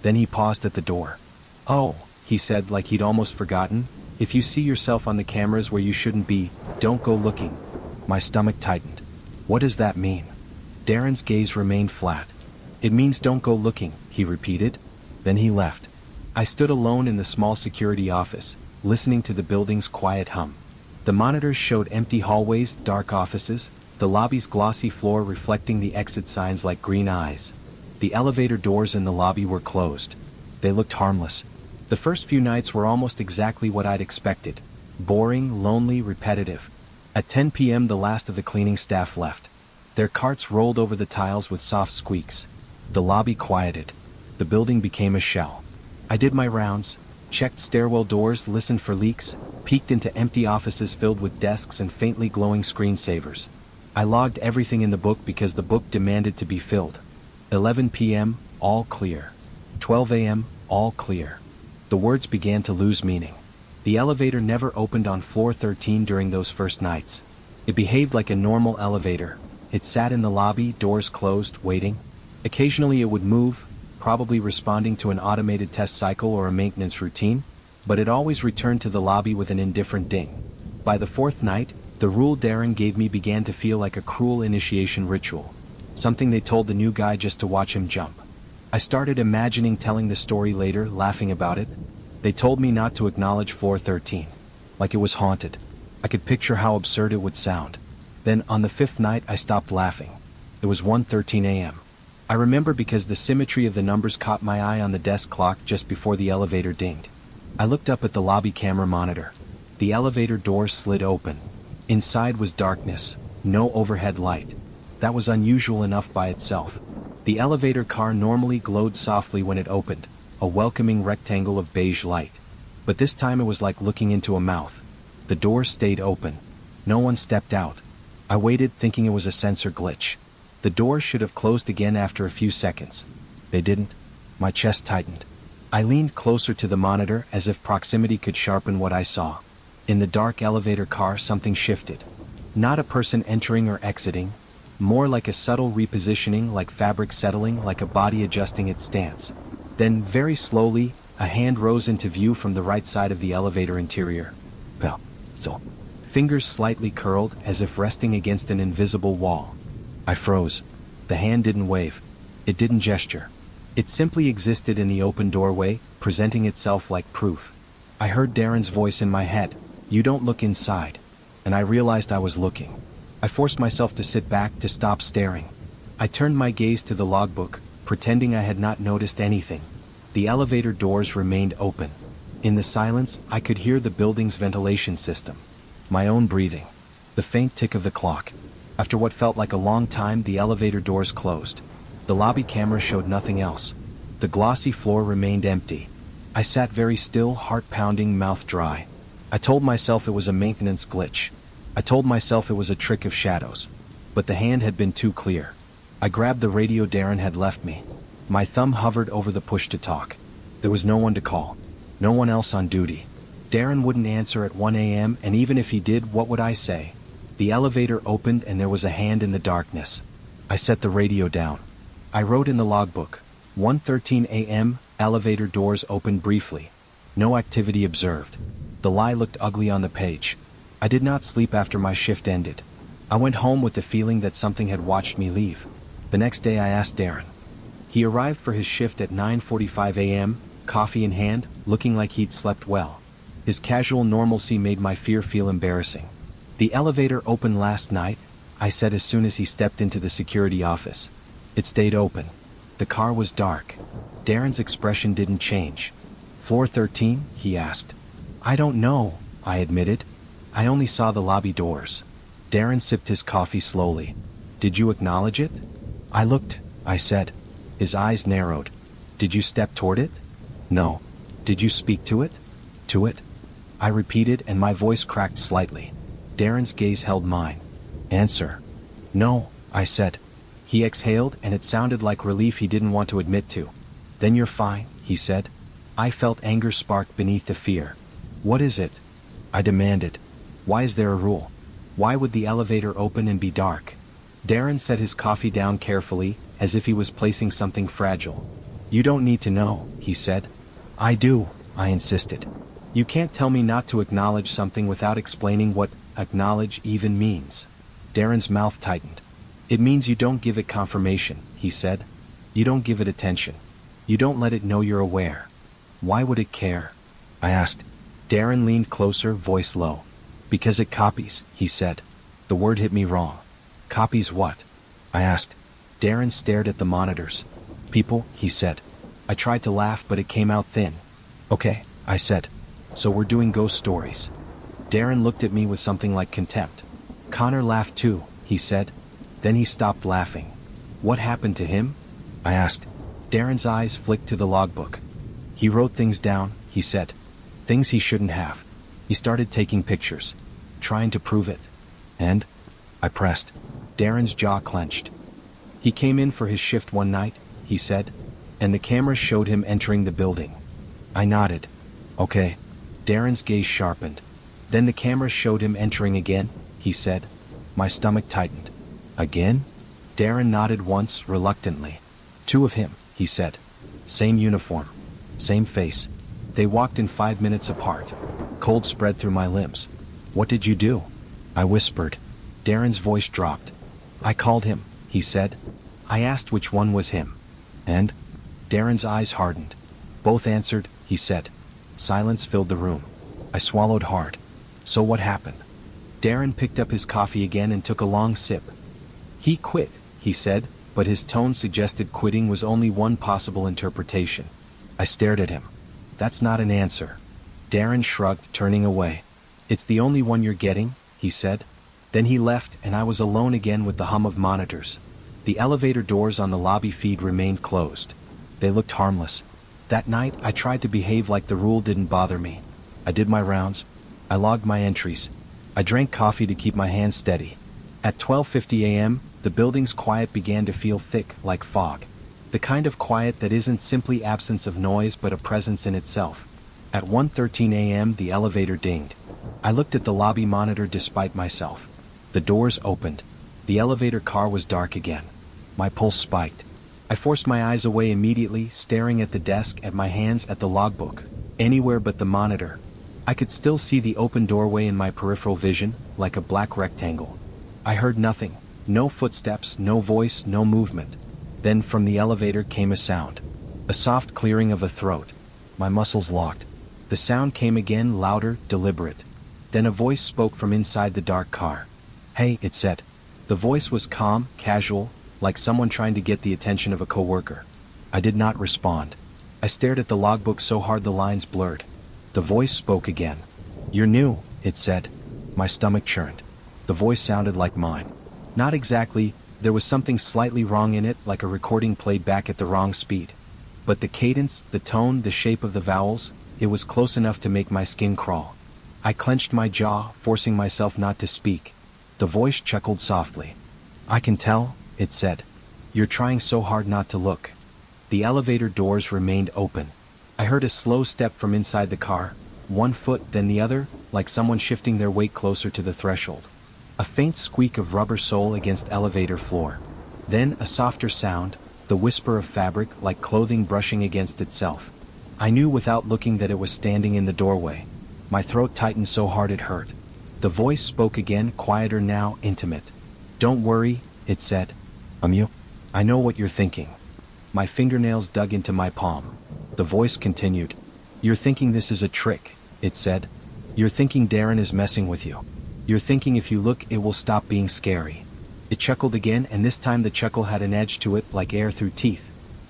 Then he paused at the door. "Oh," he said like he'd almost forgotten, "if you see yourself on the cameras where you shouldn't be, don't go looking." My stomach tightened. What does that mean? Darren's gaze remained flat. "It means don't go looking," he repeated. Then he left. I stood alone in the small security office, listening to the building's quiet hum. The monitors showed empty hallways, dark offices, the lobby's glossy floor reflecting the exit signs like green eyes. The elevator doors in the lobby were closed. They looked harmless. The first few nights were almost exactly what I'd expected. Boring, lonely, repetitive. At 10 p.m. the last of the cleaning staff left. Their carts rolled over the tiles with soft squeaks. The lobby quieted. The building became a shell. I did my rounds, checked stairwell doors, listened for leaks, peeked into empty offices filled with desks and faintly glowing screensavers. I logged everything in the book because the book demanded to be filled. 11 p.m., all clear. 12 a.m., all clear. The words began to lose meaning. The elevator never opened on floor 13 during those first nights. It behaved like a normal elevator. It sat in the lobby, doors closed, waiting. Occasionally it would move, probably responding to an automated test cycle or a maintenance routine, but it always returned to the lobby with an indifferent ding. By the fourth night, the rule Darren gave me began to feel like a cruel initiation ritual, something they told the new guy just to watch him jump. I started imagining telling the story later, laughing about it. They told me not to acknowledge floor 13, like it was haunted. I could picture how absurd it would sound. Then, on the fifth night, I stopped laughing. It was 1:13 a.m. I remember because the symmetry of the numbers caught my eye on the desk clock just before the elevator dinged. I looked up at the lobby camera monitor. The elevator doors slid open. Inside was darkness, no overhead light. That was unusual enough by itself. The elevator car normally glowed softly when it opened, a welcoming rectangle of beige light. But this time it was like looking into a mouth. The doors stayed open. No one stepped out. I waited, thinking it was a sensor glitch. The doors should have closed again after a few seconds. They didn't. My chest tightened. I leaned closer to the monitor as if proximity could sharpen what I saw. In the dark elevator car, something shifted. Not a person entering or exiting, more like a subtle repositioning, like fabric settling, like a body adjusting its stance. Then, very slowly, a hand rose into view from the right side of the elevator interior. Fingers slightly curled, as if resting against an invisible wall. I froze. The hand didn't wave. It didn't gesture. It simply existed in the open doorway, presenting itself like proof. I heard Darren's voice in my head. "You don't look inside." And I realized I was looking. I forced myself to sit back, to stop staring. I turned my gaze to the logbook, pretending I had not noticed anything. The elevator doors remained open. In the silence, I could hear the building's ventilation system. My own breathing. The faint tick of the clock. After what felt like a long time, the elevator doors closed. The lobby camera showed nothing else. The glossy floor remained empty. I sat very still, heart pounding, mouth dry. I told myself it was a maintenance glitch. I told myself it was a trick of shadows. But the hand had been too clear. I grabbed the radio Darren had left me. My thumb hovered over the push to talk. There was no one to call. No one else on duty. Darren wouldn't answer at 1 a.m., and even if he did, what would I say? The elevator opened and there was a hand in the darkness. I set the radio down. I wrote in the logbook, 1:13 a.m., elevator doors opened briefly. No activity observed. The lie looked ugly on the page. I did not sleep after my shift ended. I went home with the feeling that something had watched me leave. The next day I asked Darren. He arrived for his shift at 9:45 a.m., coffee in hand, looking like he'd slept well. His casual normalcy made my fear feel embarrassing. "The elevator opened last night," I said as soon as he stepped into the security office. It stayed open. The car was dark. Darren's expression didn't change. "Floor 13?" he asked. "I don't know," I admitted. "I only saw the lobby doors." Darren sipped his coffee slowly. "Did you acknowledge it?" "I looked," I said. His eyes narrowed. "Did you step toward it?" "No." "Did you speak to it?" "To it?" I repeated, and my voice cracked slightly. Darren's gaze held mine. "Answer." "No," I said. He exhaled, and it sounded like relief he didn't want to admit to. "Then you're fine," he said. I felt anger spark beneath the fear. "What is it?" I demanded. "Why is there a rule? Why would the elevator open and be dark?" Darren set his coffee down carefully, as if he was placing something fragile. "You don't need to know," he said. "I do," I insisted. "You can't tell me not to acknowledge something without explaining what acknowledge even means." Darren's mouth tightened. "It means you don't give it confirmation," he said. "You don't give it attention. You don't let it know you're aware." "Why would it care?" I asked. Darren leaned closer, voice low. "Because it copies," he said. The word hit me wrong. "Copies what?" I asked. Darren stared at the monitors. "People," he said. I tried to laugh, but it came out thin. "Okay," I said. "So we're doing ghost stories." Darren looked at me with something like contempt. "Connor laughed too," he said. Then he stopped laughing. "What happened to him?" I asked. Darren's eyes flicked to the logbook. "He wrote things down," he said. "Things he shouldn't have. He started taking pictures. Trying to prove it." "And?" I pressed. Darren's jaw clenched. He came in for his shift one night, he said, and the camera showed him entering the building. I nodded. Okay. Darren's gaze sharpened. Then the camera showed him entering again, he said. My stomach tightened. Again? Darren nodded once, reluctantly. Two of him, he said. Same uniform. Same face. They walked in 5 minutes apart. Cold spread through my limbs. What did you do? I whispered. Darren's voice dropped. I called him, he said. I asked which one was him. And? Darren's eyes hardened. Both answered, he said. Silence filled the room. I swallowed hard. So what happened? Darren picked up his coffee again and took a long sip. He quit, he said, but his tone suggested quitting was only one possible interpretation. I stared at him. That's not an answer. Darren shrugged, turning away. It's the only one you're getting, he said. Then he left and I was alone again with the hum of monitors. The elevator doors on the lobby feed remained closed. They looked harmless. That night, I tried to behave like the rule didn't bother me. I did my rounds. I logged my entries. I drank coffee to keep my hands steady. At 12:50 a.m., the building's quiet began to feel thick, like fog. The kind of quiet that isn't simply absence of noise but a presence in itself. At 1:13 a.m., the elevator dinged. I looked at the lobby monitor despite myself. The doors opened. The elevator car was dark again. My pulse spiked. I forced my eyes away immediately, staring at the desk, at my hands, at the logbook. Anywhere but the monitor. I could still see the open doorway in my peripheral vision, like a black rectangle. I heard nothing. No footsteps, no voice, no movement. Then from the elevator came a sound. A soft clearing of a throat. My muscles locked. The sound came again, louder, deliberate. Then a voice spoke from inside the dark car. Hey, it said. The voice was calm, casual, like someone trying to get the attention of a coworker. I did not respond. I stared at the logbook so hard the lines blurred. The voice spoke again. You're new, it said. My stomach churned. The voice sounded like mine. Not exactly, there was something slightly wrong in it, like a recording played back at the wrong speed. But the cadence, the tone, the shape of the vowels, it was close enough to make my skin crawl. I clenched my jaw, forcing myself not to speak. The voice chuckled softly. I can tell, it said. You're trying so hard not to look. The elevator doors remained open. I heard a slow step from inside the car, one foot then the other, like someone shifting their weight closer to the threshold. A faint squeak of rubber sole against elevator floor. Then a softer sound, the whisper of fabric like clothing brushing against itself. I knew without looking that it was standing in the doorway. My throat tightened so hard it hurt. The voice spoke again, quieter now, intimate. Don't worry, it said. You? I know what you're thinking. My fingernails dug into my palm. The voice continued. You're thinking this is a trick, it said. You're thinking Darren is messing with you. You're thinking if you look it will stop being scary. It chuckled again, and this time the chuckle had an edge to it, like air through teeth.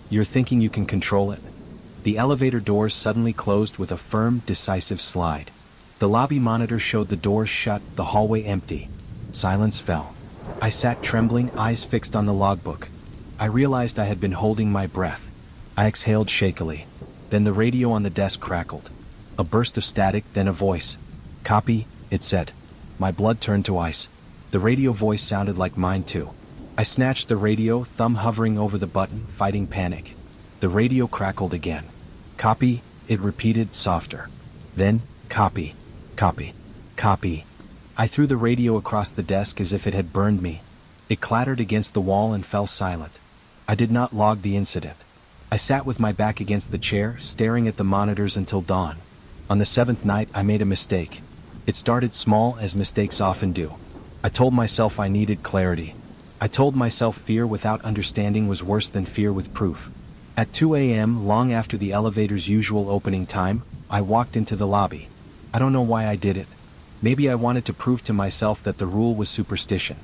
You're thinking you can control it. The elevator doors suddenly closed with a firm, decisive slide. The lobby monitor showed the doors shut, the hallway empty. Silence fell. I sat trembling, eyes fixed on the logbook. I realized I had been holding my breath. I exhaled shakily. Then the radio on the desk crackled. A burst of static, then a voice. Copy, it said. My blood turned to ice. The radio voice sounded like mine too. I snatched the radio, thumb hovering over the button, fighting panic. The radio crackled again. Copy, it repeated, softer. Then, copy, copy, copy. I threw the radio across the desk as if it had burned me. It clattered against the wall and fell silent. I did not log the incident. I sat with my back against the chair, staring at the monitors until dawn. On the 7th night, I made a mistake. It started small, as mistakes often do. I told myself I needed clarity. I told myself fear without understanding was worse than fear with proof. At 2 a.m., long after the elevator's usual opening time, I walked into the lobby. I don't know why I did it. Maybe I wanted to prove to myself that the rule was superstition.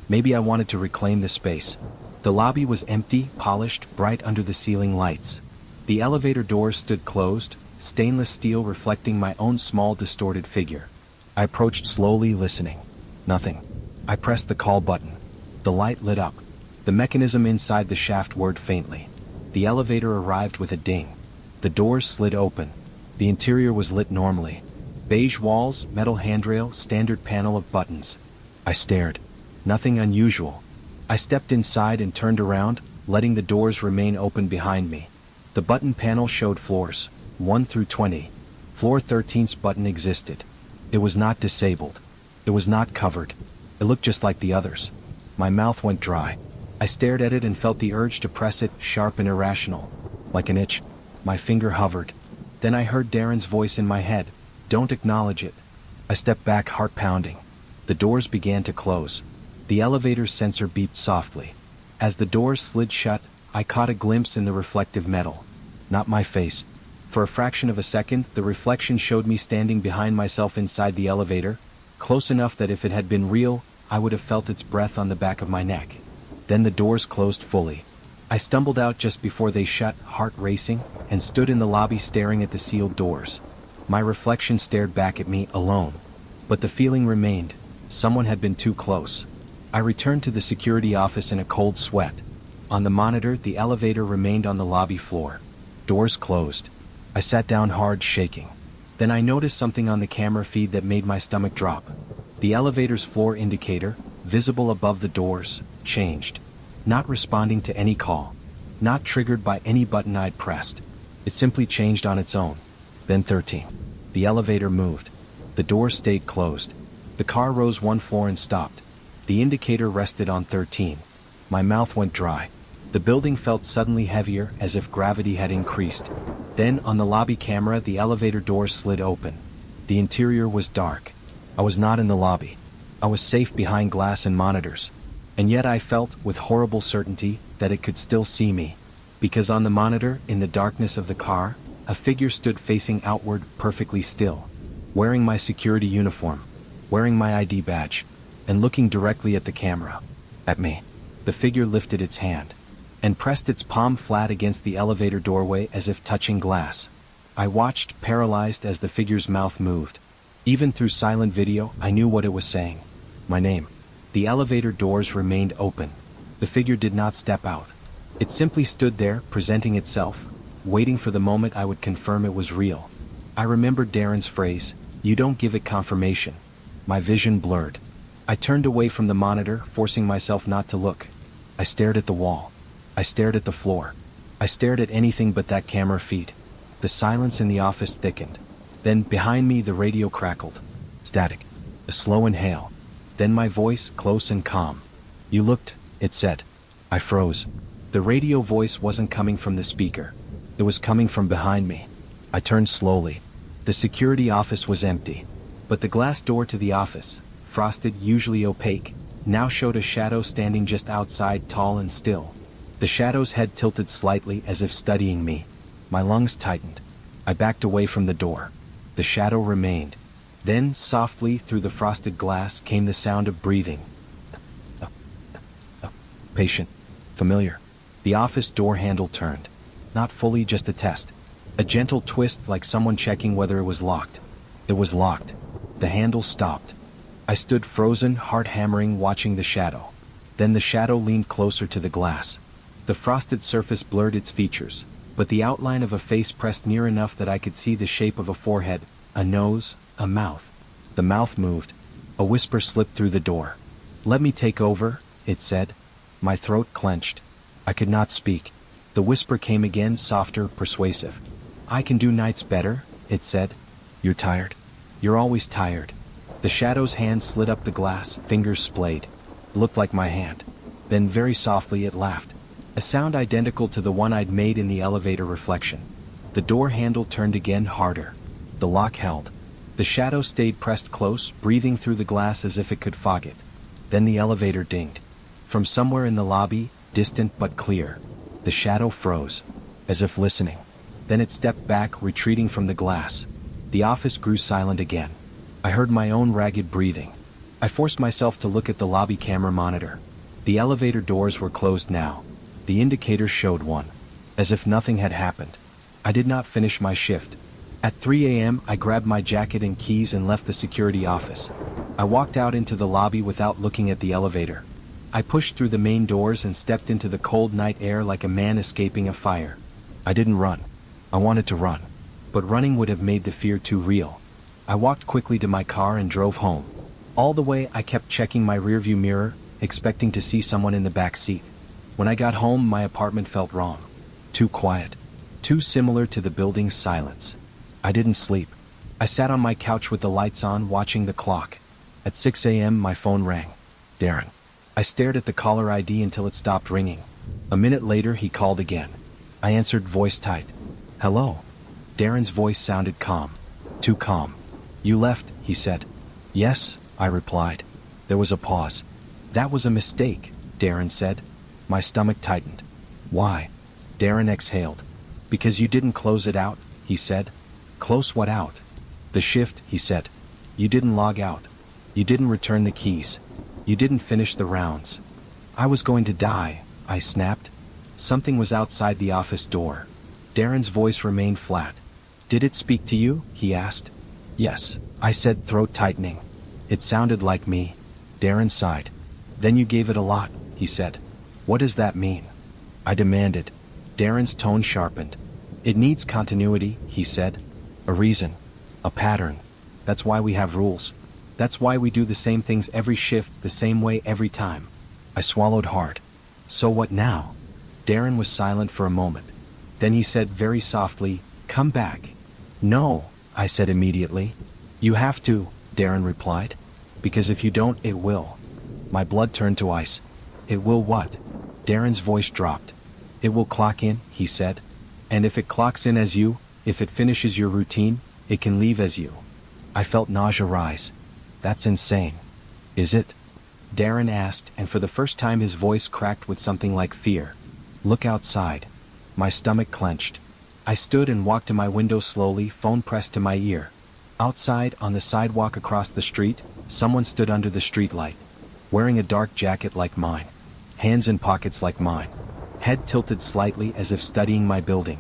Maybe I wanted to reclaim the space. The lobby was empty, polished, bright under the ceiling lights. The elevator doors stood closed, stainless steel reflecting my own small, distorted figure. I approached slowly, listening. Nothing. I pressed the call button. The light lit up. The mechanism inside the shaft whirred faintly. The elevator arrived with a ding. The doors slid open. The interior was lit normally. Beige walls, metal handrail, standard panel of buttons. I stared. Nothing unusual. I stepped inside and turned around, letting the doors remain open behind me. The button panel showed floors, 1 through 20. Floor 13's button existed. It was not disabled. It was not covered. It looked just like the others. My mouth went dry. I stared at it and felt the urge to press it, sharp and irrational. Like an itch. My finger hovered. Then I heard Darren's voice in my head. Don't acknowledge it. I stepped back, heart pounding. The doors began to close. The elevator's sensor beeped softly. As the doors slid shut, I caught a glimpse in the reflective metal. Not my face. For a fraction of a second, the reflection showed me standing behind myself inside the elevator, close enough that if it had been real, I would have felt its breath on the back of my neck. Then the doors closed fully. I stumbled out just before they shut, heart racing, and stood in the lobby staring at the sealed doors. My reflection stared back at me, alone. But the feeling remained. Someone had been too close. I returned to the security office in a cold sweat. On the monitor, the elevator remained on the lobby floor. Doors closed. I sat down hard, shaking. Then I noticed something on the camera feed that made my stomach drop. The elevator's floor indicator, visible above the doors, changed. Not responding to any call. Not triggered by any button I'd pressed. It simply changed on its own. Then 13. The elevator moved. The doors stayed closed. The car rose 1 floor and stopped. The indicator rested on 13. My mouth went dry. The building felt suddenly heavier, as if gravity had increased. Then, on the lobby camera, the elevator doors slid open. The interior was dark. I was not in the lobby. I was safe behind glass and monitors. And yet I felt, with horrible certainty, that it could still see me. Because on the monitor, in the darkness of the car, a figure stood facing outward, perfectly still. Wearing my security uniform. Wearing my ID badge. And looking directly at the camera. At me. The figure lifted its hand. And pressed its palm flat against the elevator doorway as if touching glass. I watched, paralyzed, as the figure's mouth moved. Even through silent video, I knew what it was saying. My name. The elevator doors remained open. The figure did not step out. It simply stood there, presenting itself, waiting for the moment I would confirm it was real. I remembered Darren's phrase, "You don't give it confirmation." My vision blurred. I turned away from the monitor, forcing myself not to look. I stared at the wall. I stared at the floor. I stared at anything but that camera feed. The silence in the office thickened. Then, behind me, the radio crackled. Static. A slow inhale. Then my voice, close and calm. "You looked," it said. I froze. The radio voice wasn't coming from the speaker. It was coming from behind me. I turned slowly. The security office was empty. But the glass door to the office, frosted, usually opaque, now showed a shadow standing just outside, tall and still. The shadow's head tilted slightly as if studying me. My lungs tightened. I backed away from the door. The shadow remained. Then, softly, through the frosted glass came the sound of breathing. Patient. Familiar. The office door handle turned. Not fully, just a test. A gentle twist, like someone checking whether it was locked. It was locked. The handle stopped. I stood frozen, heart hammering, watching the shadow. Then the shadow leaned closer to the glass. The frosted surface blurred its features, but the outline of a face pressed near enough that I could see the shape of a forehead, a nose, a mouth. The mouth moved. A whisper slipped through the door. "Let me take over," it said. My throat clenched. I could not speak. The whisper came again, softer, persuasive. "I can do nights better," it said. "You're tired. You're always tired." The shadow's hand slid up the glass, fingers splayed. It looked like my hand. Then very softly it laughed. A sound identical to the one I'd made in the elevator reflection. The door handle turned again, harder. The lock held. The shadow stayed pressed close, breathing through the glass as if it could fog it. Then the elevator dinged. From somewhere in the lobby, distant but clear, the shadow froze, as if listening. Then it stepped back, retreating from the glass. The office grew silent again. I heard my own ragged breathing. I forced myself to look at the lobby camera monitor. The elevator doors were closed now. The indicator showed 1. As if nothing had happened. I did not finish my shift. At 3 a.m., I grabbed my jacket and keys and left the security office. I walked out into the lobby without looking at the elevator. I pushed through the main doors and stepped into the cold night air like a man escaping a fire. I didn't run. I wanted to run. But running would have made the fear too real. I walked quickly to my car and drove home. All the way, I kept checking my rearview mirror, expecting to see someone in the back seat. When I got home, my apartment felt wrong. Too quiet. Too similar to the building's silence. I didn't sleep. I sat on my couch with the lights on, watching the clock. At 6 a.m., my phone rang. Darren. I stared at the caller ID until it stopped ringing. A minute later, he called again. I answered, voice tight. Hello. Darren's voice sounded calm. Too calm. You left, he said. Yes, I replied. There was a pause. That was a mistake, Darren said. My stomach tightened. Why? Darren exhaled. Because you didn't close it out, he said. Close what out? The shift, he said. You didn't log out. You didn't return the keys. You didn't finish the rounds. I was going to die, I snapped. Something was outside the office door. Darren's voice remained flat. Did it speak to you? He asked. Yes, I said, throat tightening. It sounded like me. Darren sighed. Then you gave it a lot, he said. What does that mean? I demanded. Darren's tone sharpened. It needs continuity, he said. A reason. A pattern. That's why we have rules. That's why we do the same things every shift, the same way every time. I swallowed hard. So what now? Darren was silent for a moment. Then he said very softly, come back. No, I said immediately. You have to, Darren replied. Because if you don't, it will. My blood turned to ice. It will what? Darren's voice dropped. It will clock in, he said. And if it clocks in as you, if it finishes your routine, it can leave as you. I felt nausea rise. That's insane. Is it? Darren asked, and for the first time his voice cracked with something like fear. Look outside. My stomach clenched. I stood and walked to my window slowly, phone pressed to my ear. Outside, on the sidewalk across the street, someone stood under the streetlight, wearing a dark jacket like mine, hands in pockets like mine, head tilted slightly as if studying my building.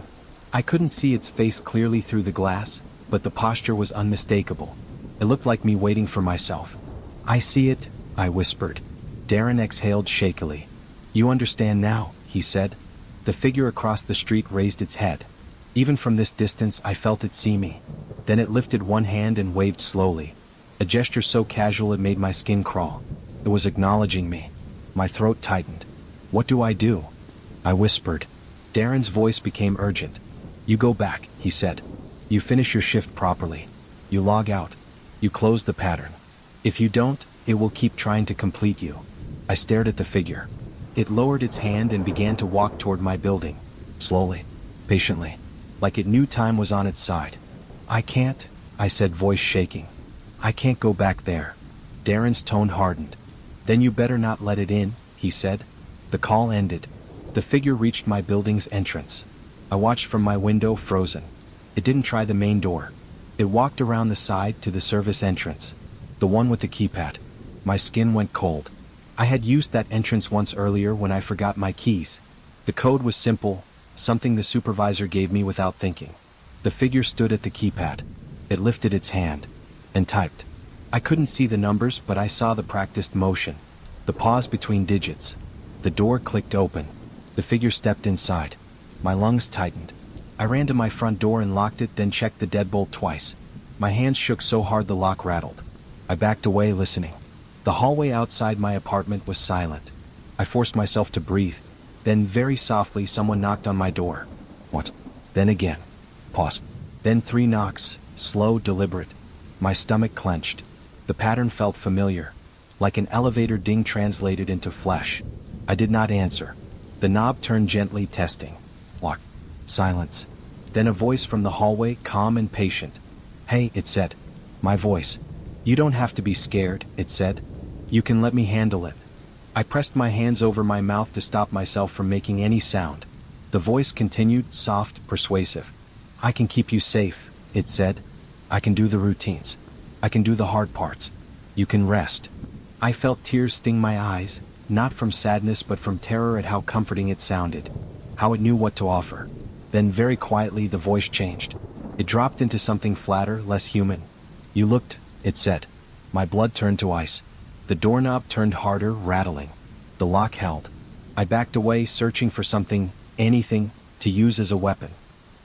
I couldn't see its face clearly through the glass, but the posture was unmistakable. It looked like me waiting for myself. I see it, I whispered. Darren exhaled shakily. You understand now, he said. The figure across the street raised its head. Even from this distance, I felt it see me. Then it lifted one hand and waved slowly. A gesture so casual it made my skin crawl. It was acknowledging me. My throat tightened. What do I do? I whispered. Darren's voice became urgent. You go back, he said. You finish your shift properly. You log out. You close the pattern. If you don't, it will keep trying to complete you. I stared at the figure. It lowered its hand and began to walk toward my building. Slowly. Patiently. Like it knew time was on its side. I can't, I said, voice shaking. I can't go back there. Darren's tone hardened. Then you better not let it in, he said. The call ended. The figure reached my building's entrance. I watched from my window, frozen. It didn't try the main door. It walked around the side to the service entrance. The one with the keypad. My skin went cold. I had used that entrance once earlier when I forgot my keys. The code was simple, something the supervisor gave me without thinking. The figure stood at the keypad. It lifted its hand and typed. I couldn't see the numbers, but I saw the practiced motion. The pause between digits. The door clicked open. The figure stepped inside. My lungs tightened. I ran to my front door and locked it, then checked the deadbolt twice. My hands shook so hard the lock rattled. I backed away, listening. The hallway outside my apartment was silent. I forced myself to breathe. Then very softly someone knocked on my door. What? Then again. Pause. Then 3 knocks, slow, deliberate. My stomach clenched. The pattern felt familiar, like an elevator ding translated into flesh. I did not answer. The knob turned gently, testing. Lock. Silence. Then a voice from the hallway, calm and patient. Hey, it said. My voice. You don't have to be scared, it said. You can let me handle it. I pressed my hands over my mouth to stop myself from making any sound. The voice continued, soft, persuasive. I can keep you safe, it said. I can do the routines. I can do the hard parts. You can rest. I felt tears sting my eyes, not from sadness but from terror at how comforting it sounded, how it knew what to offer. Then very quietly the voice changed. It dropped into something flatter, less human. You looked, it said. My blood turned to ice. The doorknob turned harder, rattling. The lock held. I backed away, searching for something, anything, to use as a weapon.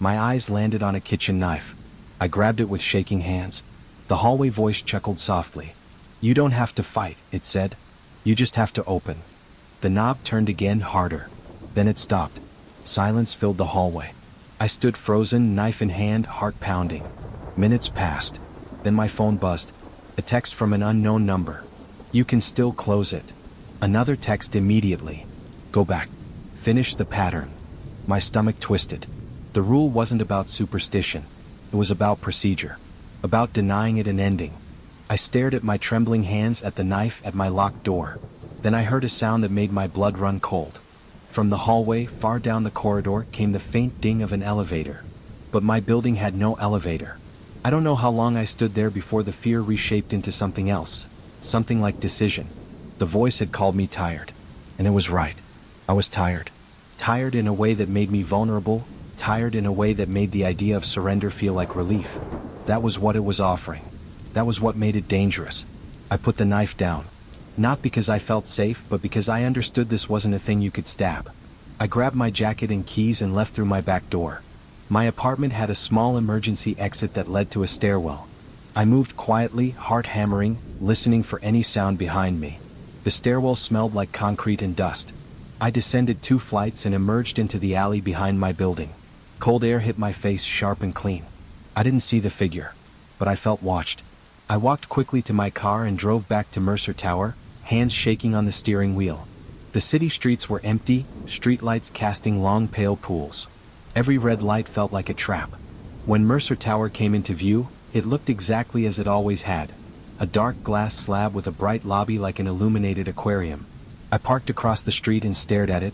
My eyes landed on a kitchen knife. I grabbed it with shaking hands. The hallway voice chuckled softly. You don't have to fight, it said. You just have to open. The knob turned again harder. Then it stopped. Silence filled the hallway. I stood frozen, knife in hand, heart pounding. Minutes passed. Then my phone buzzed. A text from an unknown number. You can still close it. Another text immediately. Go back. Finish the pattern. My stomach twisted. The rule wasn't about superstition. It was about procedure. About denying it an ending. I stared at my trembling hands, at the knife, at my locked door. Then I heard a sound that made my blood run cold. From the hallway, far down the corridor, came the faint ding of an elevator. But my building had no elevator. I don't know how long I stood there before the fear reshaped into something else. Something like decision. The voice had called me tired. And it was right. I was tired. Tired in a way that made me vulnerable. Tired in a way that made the idea of surrender feel like relief. That was what it was offering. That was what made it dangerous. I put the knife down. Not because I felt safe, but because I understood this wasn't a thing you could stab. I grabbed my jacket and keys and left through my back door. My apartment had a small emergency exit that led to a stairwell. I moved quietly, heart hammering, listening for any sound behind me. The stairwell smelled like concrete and dust. I descended 2 flights and emerged into the alley behind my building. Cold air hit my face, sharp and clean. I didn't see the figure, but I felt watched. I walked quickly to my car and drove back to Mercer Tower, hands shaking on the steering wheel. The city streets were empty, streetlights casting long pale pools. Every red light felt like a trap. When Mercer Tower came into view, it looked exactly as it always had. A dark glass slab with a bright lobby like an illuminated aquarium. I parked across the street and stared at it.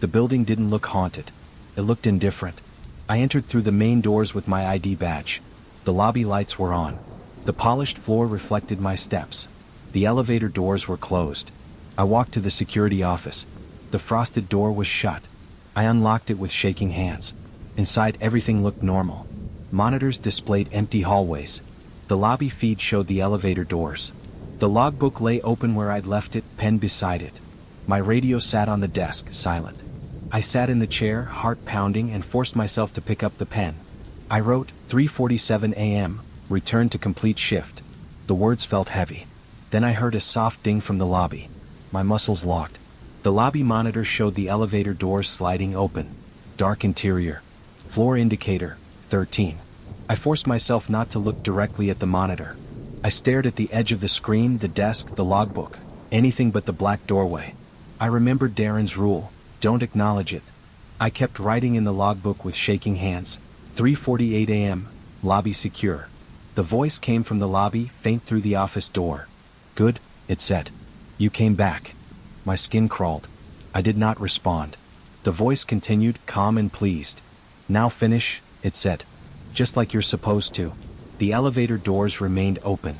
The building didn't look haunted. It looked indifferent. I entered through the main doors with my ID badge. The lobby lights were on. The polished floor reflected my steps. The elevator doors were closed. I walked to the security office. The frosted door was shut. I unlocked it with shaking hands. Inside, everything looked normal. Monitors displayed empty hallways. The lobby feed showed the elevator doors. The logbook lay open where I'd left it, pen beside it. My radio sat on the desk, silent. I sat in the chair, heart pounding, and forced myself to pick up the pen. I wrote, 3:47 a.m., return to complete shift. The words felt heavy. Then I heard a soft ding from the lobby. My muscles locked. The lobby monitor showed the elevator doors sliding open. Dark interior. Floor indicator, 13. I forced myself not to look directly at the monitor. I stared at the edge of the screen, the desk, the logbook. Anything but the black doorway. I remembered Darren's rule. Don't acknowledge it. I kept writing in the logbook with shaking hands. 3:48 a.m., lobby secure. The voice came from the lobby, faint through the office door. Good, it said. You came back. My skin crawled. I did not respond. The voice continued, calm and pleased. Now finish, it said. Just like you're supposed to. The elevator doors remained open.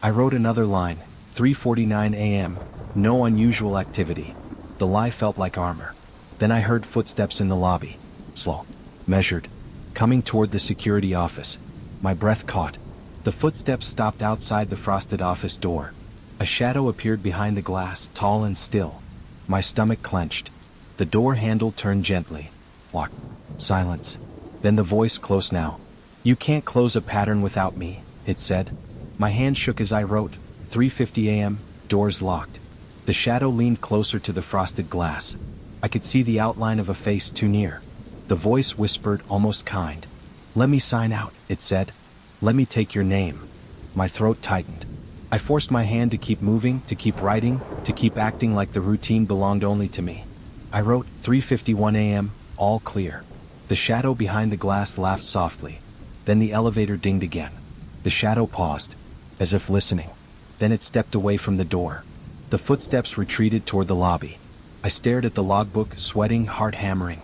I wrote another line, 3:49 a.m., no unusual activity. The lie felt like armor. Then I heard footsteps in the lobby. Slow. Measured. Coming toward the security office. My breath caught. The footsteps stopped outside the frosted office door. A shadow appeared behind the glass, tall and still. My stomach clenched. The door handle turned gently. Lock. Silence. Then the voice, close now. You can't close a pattern without me, it said. My hand shook as I wrote, 3:50 a.m., doors locked. The shadow leaned closer to the frosted glass. I could see the outline of a face too near. The voice whispered, almost kind. Let me sign out, it said. Let me take your name. My throat tightened. I forced my hand to keep moving, to keep writing, to keep acting like the routine belonged only to me. I wrote, 3:51 a.m., all clear. The shadow behind the glass laughed softly. Then the elevator dinged again. The shadow paused, as if listening. Then it stepped away from the door. The footsteps retreated toward the lobby. I stared at the logbook, sweating, heart hammering.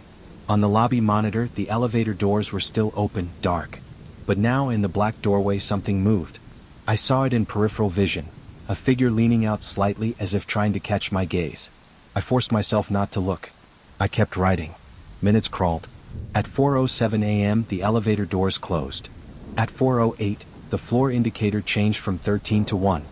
On the lobby monitor, the elevator doors were still open, dark. But now in the black doorway something moved. I saw it in peripheral vision, a figure leaning out slightly as if trying to catch my gaze. I forced myself not to look. I kept writing. Minutes crawled. At 4:07 a.m., the elevator doors closed. At 4:08, the floor indicator changed from 13 to 1.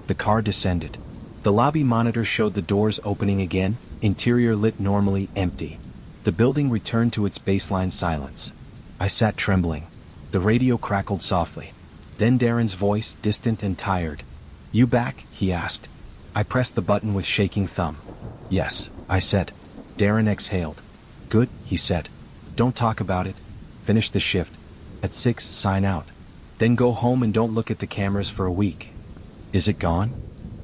The car descended. The lobby monitor showed the doors opening again, interior lit normally, empty. The building returned to its baseline silence. I sat trembling. The radio crackled softly. Then Darren's voice, distant and tired. You back? He asked. I pressed the button with shaking thumb. Yes, I said. Darren exhaled. Good, he said. Don't talk about it. Finish the shift. At 6, sign out. Then go home and don't look at the cameras for a week. Is it gone?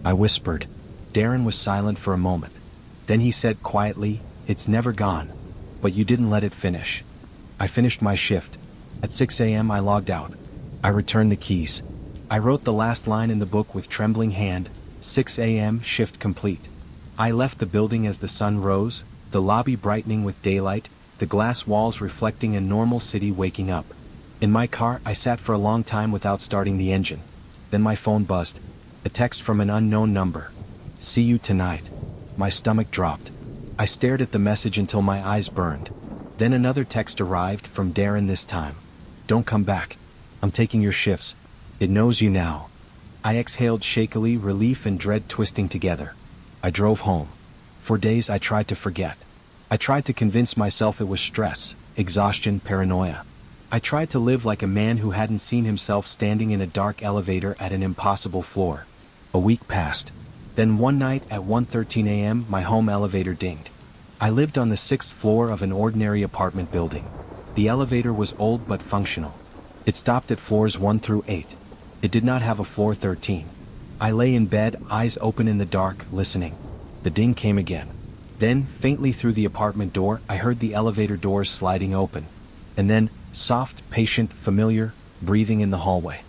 I whispered. Darren was silent for a moment. Then he said quietly, it's never gone. But you didn't let it finish. I finished my shift. At 6 a.m. I logged out. I returned the keys. I wrote the last line in the book with trembling hand, 6 a.m. shift complete. I left the building as the sun rose, the lobby brightening with daylight, the glass walls reflecting a normal city waking up. In my car, I sat for a long time without starting the engine. Then my phone buzzed. A text from an unknown number. See you tonight. My stomach dropped. I stared at the message until my eyes burned. Then another text arrived from Darren this time. Don't come back. I'm taking your shifts. It knows you now. I exhaled shakily, relief and dread twisting together. I drove home. For days I tried to forget. I tried to convince myself it was stress, exhaustion, paranoia. I tried to live like a man who hadn't seen himself standing in a dark elevator at an impossible floor. A week passed. Then one night at 1:13 a.m. my home elevator dinged. I lived on the 6th floor of an ordinary apartment building. The elevator was old but functional. It stopped at floors 1 through 8. It did not have a floor 13. I lay in bed, eyes open in the dark, listening. The ding came again. Then, faintly through the apartment door, I heard the elevator doors sliding open. And then, soft, patient, familiar, breathing in the hallway.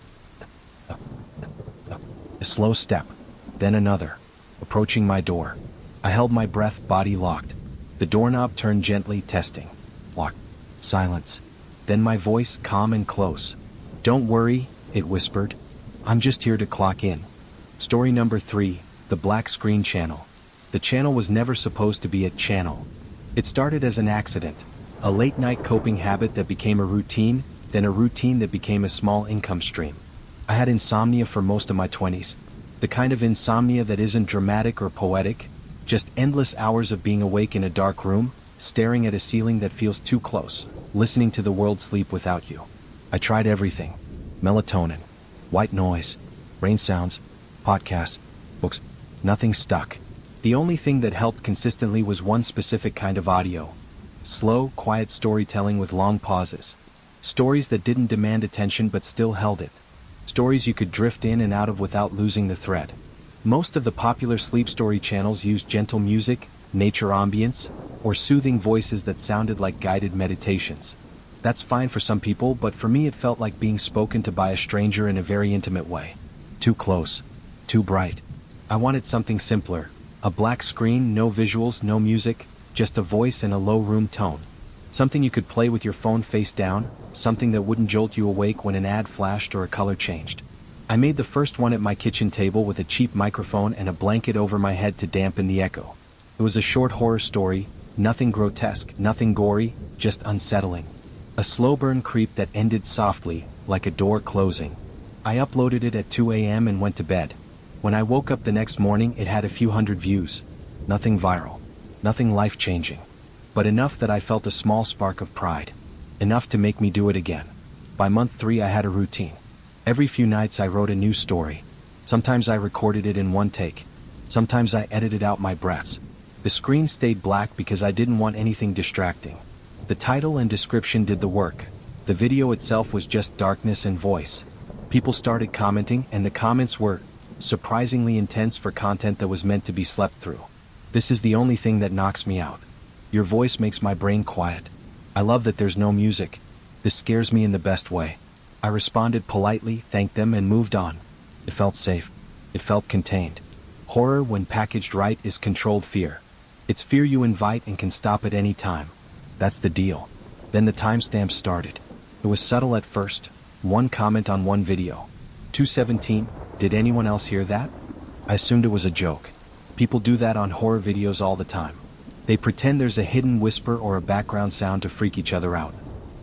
A slow step. Then another. Approaching my door. I held my breath, body locked. The doorknob turned gently, testing. Lock. Silence. Then my voice, calm and close. Don't worry, it whispered. I'm just here to clock in. Story number 3, the black screen channel. The channel was never supposed to be a channel. It started as an accident. A late-night coping habit that became a routine, then a routine that became a small income stream. I had insomnia for most of my 20s. The kind of insomnia that isn't dramatic or poetic, just endless hours of being awake in a dark room, staring at a ceiling that feels too close, listening to the world sleep without you. I tried everything. Melatonin, white noise, rain sounds, podcasts, books. Nothing stuck. The only thing that helped consistently was one specific kind of audio. Slow, quiet storytelling with long pauses. Stories that didn't demand attention but still held it. Stories you could drift in and out of without losing the thread. Most of the popular sleep story channels used gentle music, nature ambience, or soothing voices that sounded like guided meditations. That's fine for some people, but for me it felt like being spoken to by a stranger in a very intimate way. Too close. Too bright. I wanted something simpler. A black screen, no visuals, no music, just a voice and a low room tone. Something you could play with your phone face down, something that wouldn't jolt you awake when an ad flashed or a color changed. I made the first one at my kitchen table with a cheap microphone and a blanket over my head to dampen the echo. It was a short horror story, nothing grotesque, nothing gory, just unsettling. A slow burn creep that ended softly, like a door closing. I uploaded it at 2 a.m. and went to bed. When I woke up the next morning, it had a few hundred views. Nothing viral. Nothing life-changing. But enough that I felt a small spark of pride. Enough to make me do it again. By month 3 I had a routine. Every few nights I wrote a new story. Sometimes I recorded it in one take. Sometimes I edited out my breaths. The screen stayed black because I didn't want anything distracting. The title and description did the work. The video itself was just darkness and voice. People started commenting, and the comments were surprisingly intense for content that was meant to be slept through. This is the only thing that knocks me out. Your voice makes my brain quiet. I love that there's no music. This scares me in the best way. I responded politely, thanked them, and moved on. It felt safe. It felt contained. Horror, when packaged right, is controlled fear. It's fear you invite and can stop at any time. That's the deal. Then the timestamp started. It was subtle at first. One comment on one video. 2:17, did anyone else hear that? I assumed it was a joke. People do that on horror videos all the time. They pretend there's a hidden whisper or a background sound to freak each other out.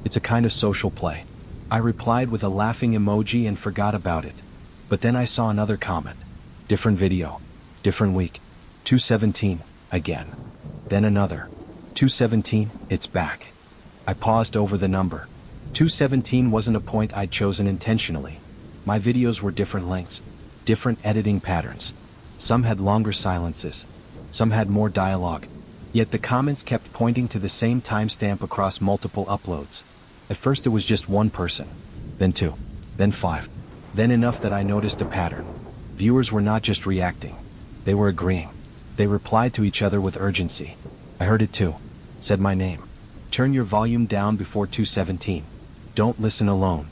It's a kind of social play. I replied with a laughing emoji and forgot about it. But then I saw another comment. Different video. Different week. 2:17, again. Then another. 2:17, it's back. I paused over the number. 2:17 wasn't a point I'd chosen intentionally. My videos were different lengths, different editing patterns. Some had longer silences. Some had more dialogue. Yet the comments kept pointing to the same timestamp across multiple uploads. At first it was just one person, then two, then five, then enough that I noticed a pattern. Viewers were not just reacting. They were agreeing. They replied to each other with urgency. I heard it too. Said my name. Turn your volume down before 2:17. Don't listen alone.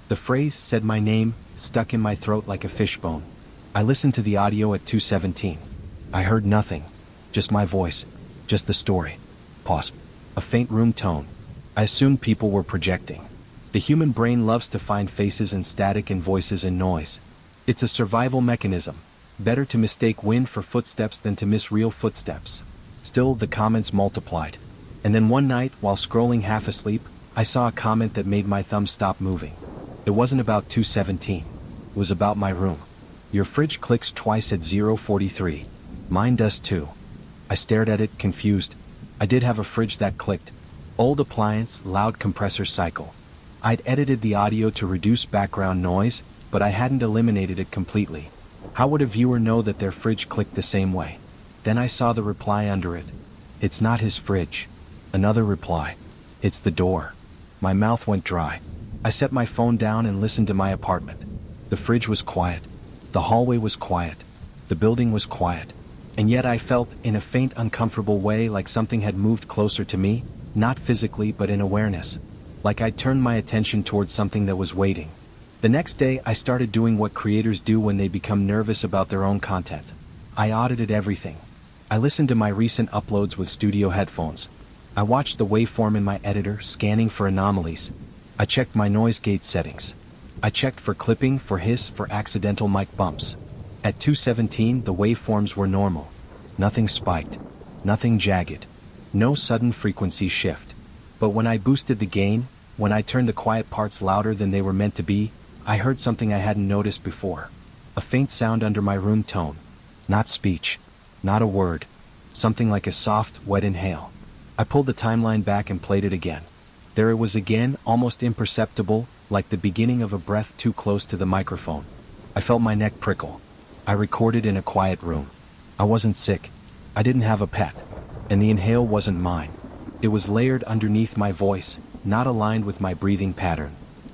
The phrase "said my name" stuck in my throat like a fishbone. I listened to the audio at 2:17. I heard nothing. Just my voice. Just the story. Pause. A faint room tone. I assumed people were projecting. The human brain loves to find faces and static in voices and noise. It's a survival mechanism. Better to mistake wind for footsteps than to miss real footsteps. Still, the comments multiplied. And then one night, while scrolling half asleep, I saw a comment that made my thumb stop moving. It wasn't about 2:17. It was about my room. Your fridge clicks twice at 0:43. Mine does too. I stared at it, confused. I did have a fridge that clicked. Old appliance, loud compressor cycle. I'd edited the audio to reduce background noise, but I hadn't eliminated it completely. How would a viewer know that their fridge clicked the same way? Then I saw the reply under it. It's not his fridge. Another reply. It's the door. My mouth went dry. I set my phone down and listened to my apartment. The fridge was quiet. The hallway was quiet. The building was quiet. And yet I felt, in a faint, uncomfortable way, like something had moved closer to me, not physically but in awareness. Like I'd turned my attention towards something that was waiting. The next day, I started doing what creators do when they become nervous about their own content. I audited everything. I listened to my recent uploads with studio headphones. I watched the waveform in my editor, scanning for anomalies. I checked my noise gate settings. I checked for clipping, for hiss, for accidental mic bumps. At 2:17, the waveforms were normal. Nothing spiked. Nothing jagged. No sudden frequency shift. But when I boosted the gain, when I turned the quiet parts louder than they were meant to be, I heard something I hadn't noticed before. A faint sound under my room tone. Not speech. Not a word. Something like a soft, wet inhale. I pulled the timeline back and played it again. There it was again, almost imperceptible, like the beginning of a breath too close to the microphone. I felt my neck prickle. I recorded in a quiet room. I wasn't sick. I didn't have a pet. And the inhale wasn't mine. It was layered underneath my voice, not aligned with my breathing pattern.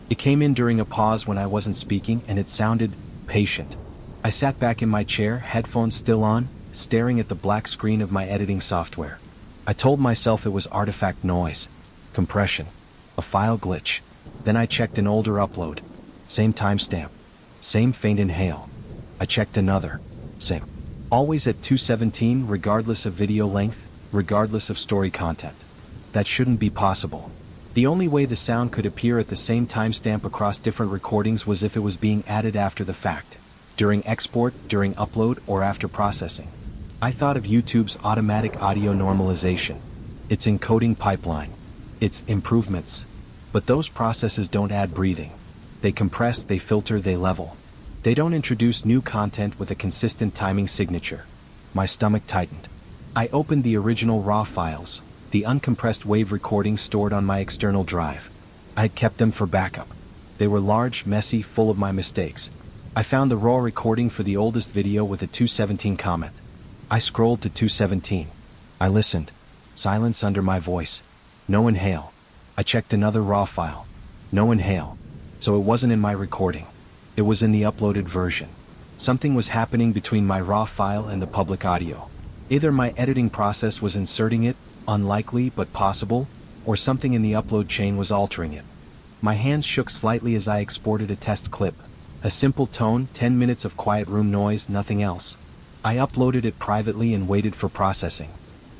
It came in during a pause when I wasn't speaking, and it sounded patient. I sat back in my chair, headphones still on, staring at the black screen of my editing software. I told myself it was artifact noise, compression, a file glitch. Then I checked an older upload. Same timestamp. Same faint inhale. I checked another. Same. Always at 2:17, regardless of video length, regardless of story content. That shouldn't be possible. The only way the sound could appear at the same timestamp across different recordings was if it was being added after the fact, during export, during upload, or after processing. I thought of YouTube's automatic audio normalization, its encoding pipeline, its improvements. But those processes don't add breathing. They compress, they filter, they level. They don't introduce new content with a consistent timing signature. My stomach tightened. I opened the original RAW files, the uncompressed wave recordings stored on my external drive. I had kept them for backup. They were large, messy, full of my mistakes. I found the raw recording for the oldest video with a 2:17 comment. I scrolled to 2:17. I listened. Silence under my voice. No inhale. I checked another raw file. No inhale. So it wasn't in my recording. It was in the uploaded version. Something was happening between my raw file and the public audio. Either my editing process was inserting it, unlikely but possible, or something in the upload chain was altering it. My hands shook slightly as I exported a test clip. A simple tone, 10 minutes of quiet room noise, nothing else. I uploaded it privately and waited for processing.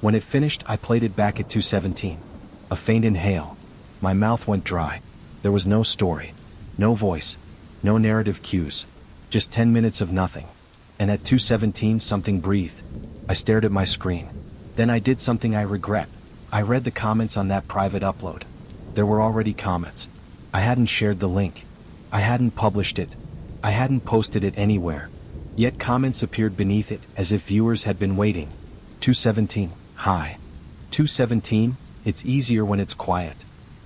When it finished, I played it back at 2:17. A faint inhale. My mouth went dry. There was no story. No voice. No narrative cues. Just 10 minutes of nothing. And at 2:17 something breathed. I stared at my screen. Then I did something I regret. I read the comments on that private upload. There were already comments. I hadn't shared the link. I hadn't published it. I hadn't posted it anywhere. Yet comments appeared beneath it, as if viewers had been waiting. 2:17, hi. 2:17, it's easier when it's quiet.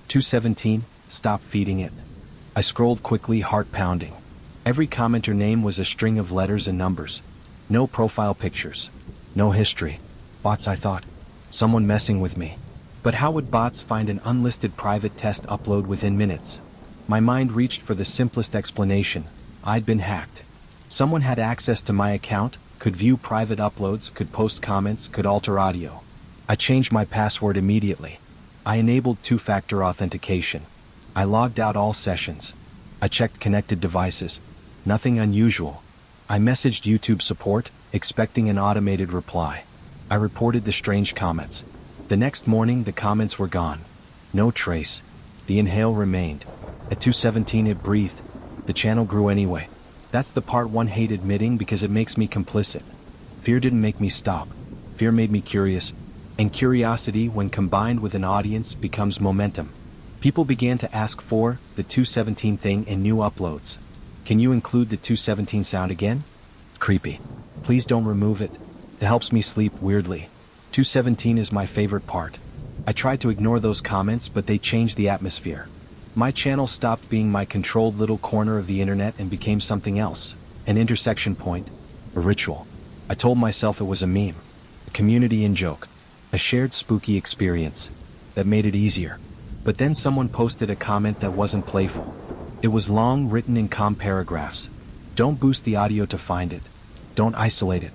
2:17, stop feeding it. I scrolled quickly, heart pounding. Every commenter name was a string of letters and numbers. No profile pictures. No history. Bots, I thought. Someone messing with me. But how would bots find an unlisted private test upload within minutes? My mind reached for the simplest explanation. I'd been hacked. Someone had access to my account, could view private uploads, could post comments, could alter audio. I changed my password immediately. I enabled two-factor authentication. I logged out all sessions. I checked connected devices. Nothing unusual. I messaged YouTube support, expecting an automated reply. I reported the strange comments. The next morning, the comments were gone. No trace. The inhale remained. At 2:17 it breathed. The channel grew anyway. That's the part one hate admitting because it makes me complicit. Fear didn't make me stop. Fear made me curious. And curiosity, when combined with an audience, becomes momentum. People began to ask for the 2:17 thing in new uploads. Can you include the 2:17 sound again? Creepy. Please don't remove it. It helps me sleep weirdly. 2:17 is my favorite part. I tried to ignore those comments, but they changed the atmosphere. My channel stopped being my controlled little corner of the internet and became something else. An intersection point. A ritual. I told myself it was a meme. A community in-joke. A shared spooky experience. That made it easier. But then someone posted a comment that wasn't playful. It was long, written in calm paragraphs. Don't boost the audio to find it. Don't isolate it.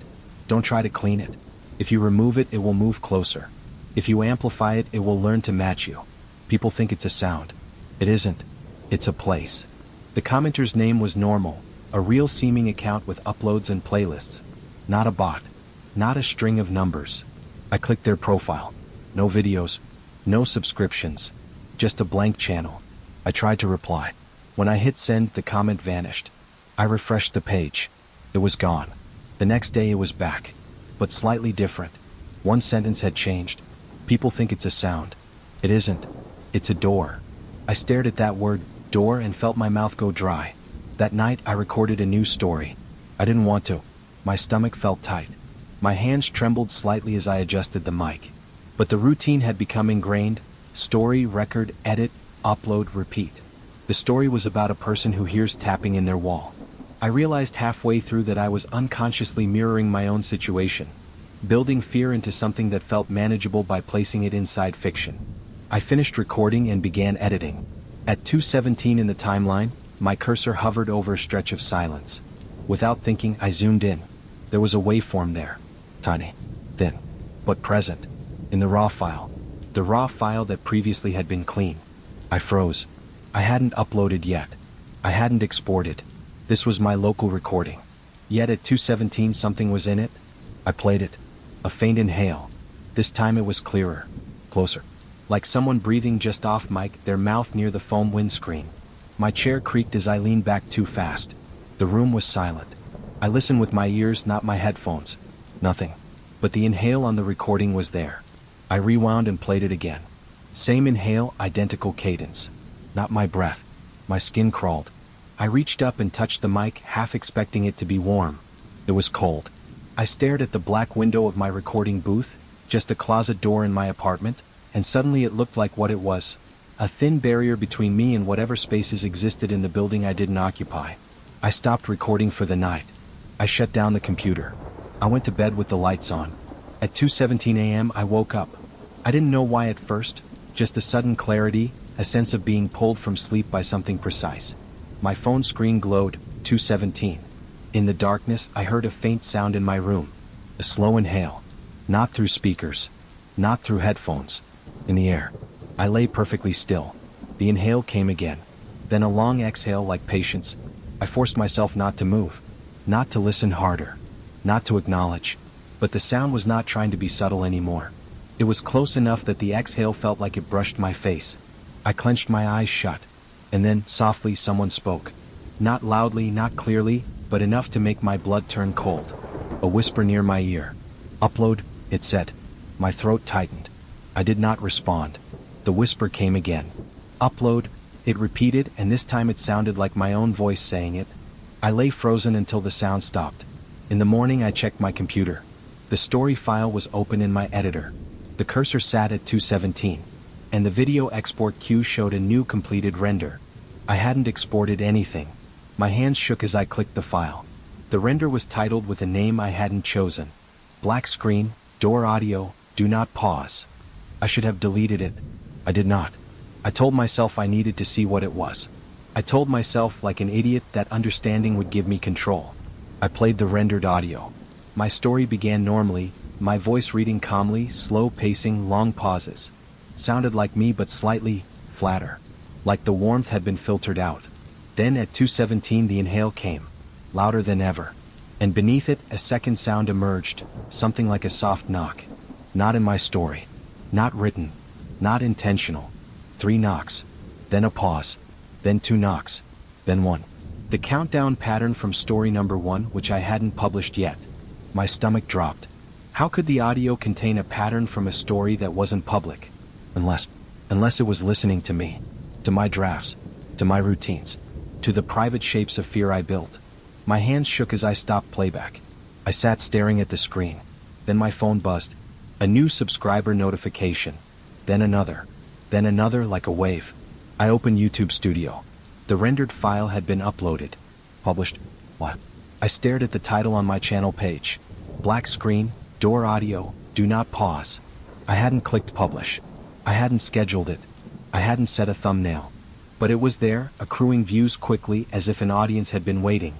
Don't try to clean it. If you remove it, it will move closer. If you amplify it, it will learn to match you. People think it's a sound. It isn't. It's a place. The commenter's name was Normal, a real seeming account with uploads and playlists. Not a bot. Not a string of numbers. I clicked their profile. No videos. No subscriptions. Just a blank channel. I tried to reply. When I hit send, the comment vanished. I refreshed the page. It was gone. The next day it was back. But slightly different. One sentence had changed. People think it's a sound. It isn't. It's a door. I stared at that word, door, and felt my mouth go dry. That night I recorded a new story. I didn't want to. My stomach felt tight. My hands trembled slightly as I adjusted the mic. But the routine had become ingrained. Story, record, edit, upload, repeat. The story was about a person who hears tapping in their wall. I realized halfway through that I was unconsciously mirroring my own situation, building fear into something that felt manageable by placing it inside fiction. I finished recording and began editing. At 2:17 in the timeline, my cursor hovered over a stretch of silence. Without thinking, I zoomed in. There was a waveform there. Tiny. Thin. But present. In the raw file. The raw file that previously had been clean. I froze. I hadn't uploaded yet. I hadn't exported. This was my local recording. Yet at 2:17 something was in it. I played it. A faint inhale. This time it was clearer. Closer. Like someone breathing just off mic, their mouth near the foam windscreen. My chair creaked as I leaned back too fast. The room was silent. I listened with my ears, not my headphones. Nothing. But the inhale on the recording was there. I rewound and played it again. Same inhale, identical cadence. Not my breath. My skin crawled. I reached up and touched the mic, half expecting it to be warm. It was cold. I stared at the black window of my recording booth, just a closet door in my apartment, and suddenly it looked like what it was. A thin barrier between me and whatever spaces existed in the building I didn't occupy. I stopped recording for the night. I shut down the computer. I went to bed with the lights on. At 2:17 a.m. I woke up. I didn't know why at first, just a sudden clarity, a sense of being pulled from sleep by something precise. My phone screen glowed, 2:17. In the darkness, I heard a faint sound in my room. A slow inhale. Not through speakers. Not through headphones. In the air. I lay perfectly still. The inhale came again. Then a long exhale like patience. I forced myself not to move. Not to listen harder. Not to acknowledge. But the sound was not trying to be subtle anymore. It was close enough that the exhale felt like it brushed my face. I clenched my eyes shut. And then, softly, someone spoke. Not loudly, not clearly, but enough to make my blood turn cold. A whisper near my ear. Upload, it said. My throat tightened. I did not respond. The whisper came again. Upload, it repeated, and this time it sounded like my own voice saying it. I lay frozen until the sound stopped. In the morning I checked my computer. The story file was open in my editor. The cursor sat at 2:17, and the video export queue showed a new completed render. I hadn't exported anything. My hands shook as I clicked the file. The render was titled with a name I hadn't chosen. Black screen, door audio, do not pause. I should have deleted it. I did not. I told myself I needed to see what it was. I told myself like an idiot that understanding would give me control. I played the rendered audio. My story began normally, my voice reading calmly, slow pacing, long pauses. It sounded like me but slightly flatter. Like the warmth had been filtered out. Then at 2:17 the inhale came. Louder than ever. And beneath it a second sound emerged, something like a soft knock. Not in my story. Not written. Not intentional. 3 knocks. Then a pause. Then 2 knocks. Then 1. The countdown pattern from story number 1, which I hadn't published yet. My stomach dropped. How could the audio contain a pattern from a story that wasn't public? Unless it was listening to me. To my drafts. To my routines. To the private shapes of fear I built. My hands shook as I stopped playback. I sat staring at the screen. Then my phone buzzed. A new subscriber notification. Then another. Then another like a wave. I opened YouTube Studio. The rendered file had been uploaded. Published. What? I stared at the title on my channel page. Black screen, door audio, do not pause. I hadn't clicked publish. I hadn't scheduled it. I hadn't set a thumbnail. But it was there, accruing views quickly as if an audience had been waiting.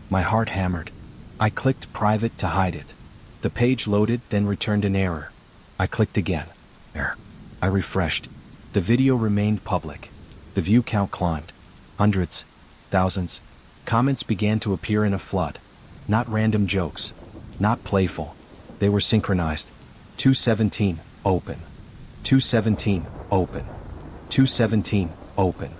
My heart hammered. I clicked private to hide it. The page loaded, then returned an error. I clicked again. Error. I refreshed. The video remained public. The view count climbed. Hundreds. Thousands. Comments began to appear in a flood. Not random jokes. Not playful. They were synchronized. 2:17, open. 2:17, open. 2:17, open.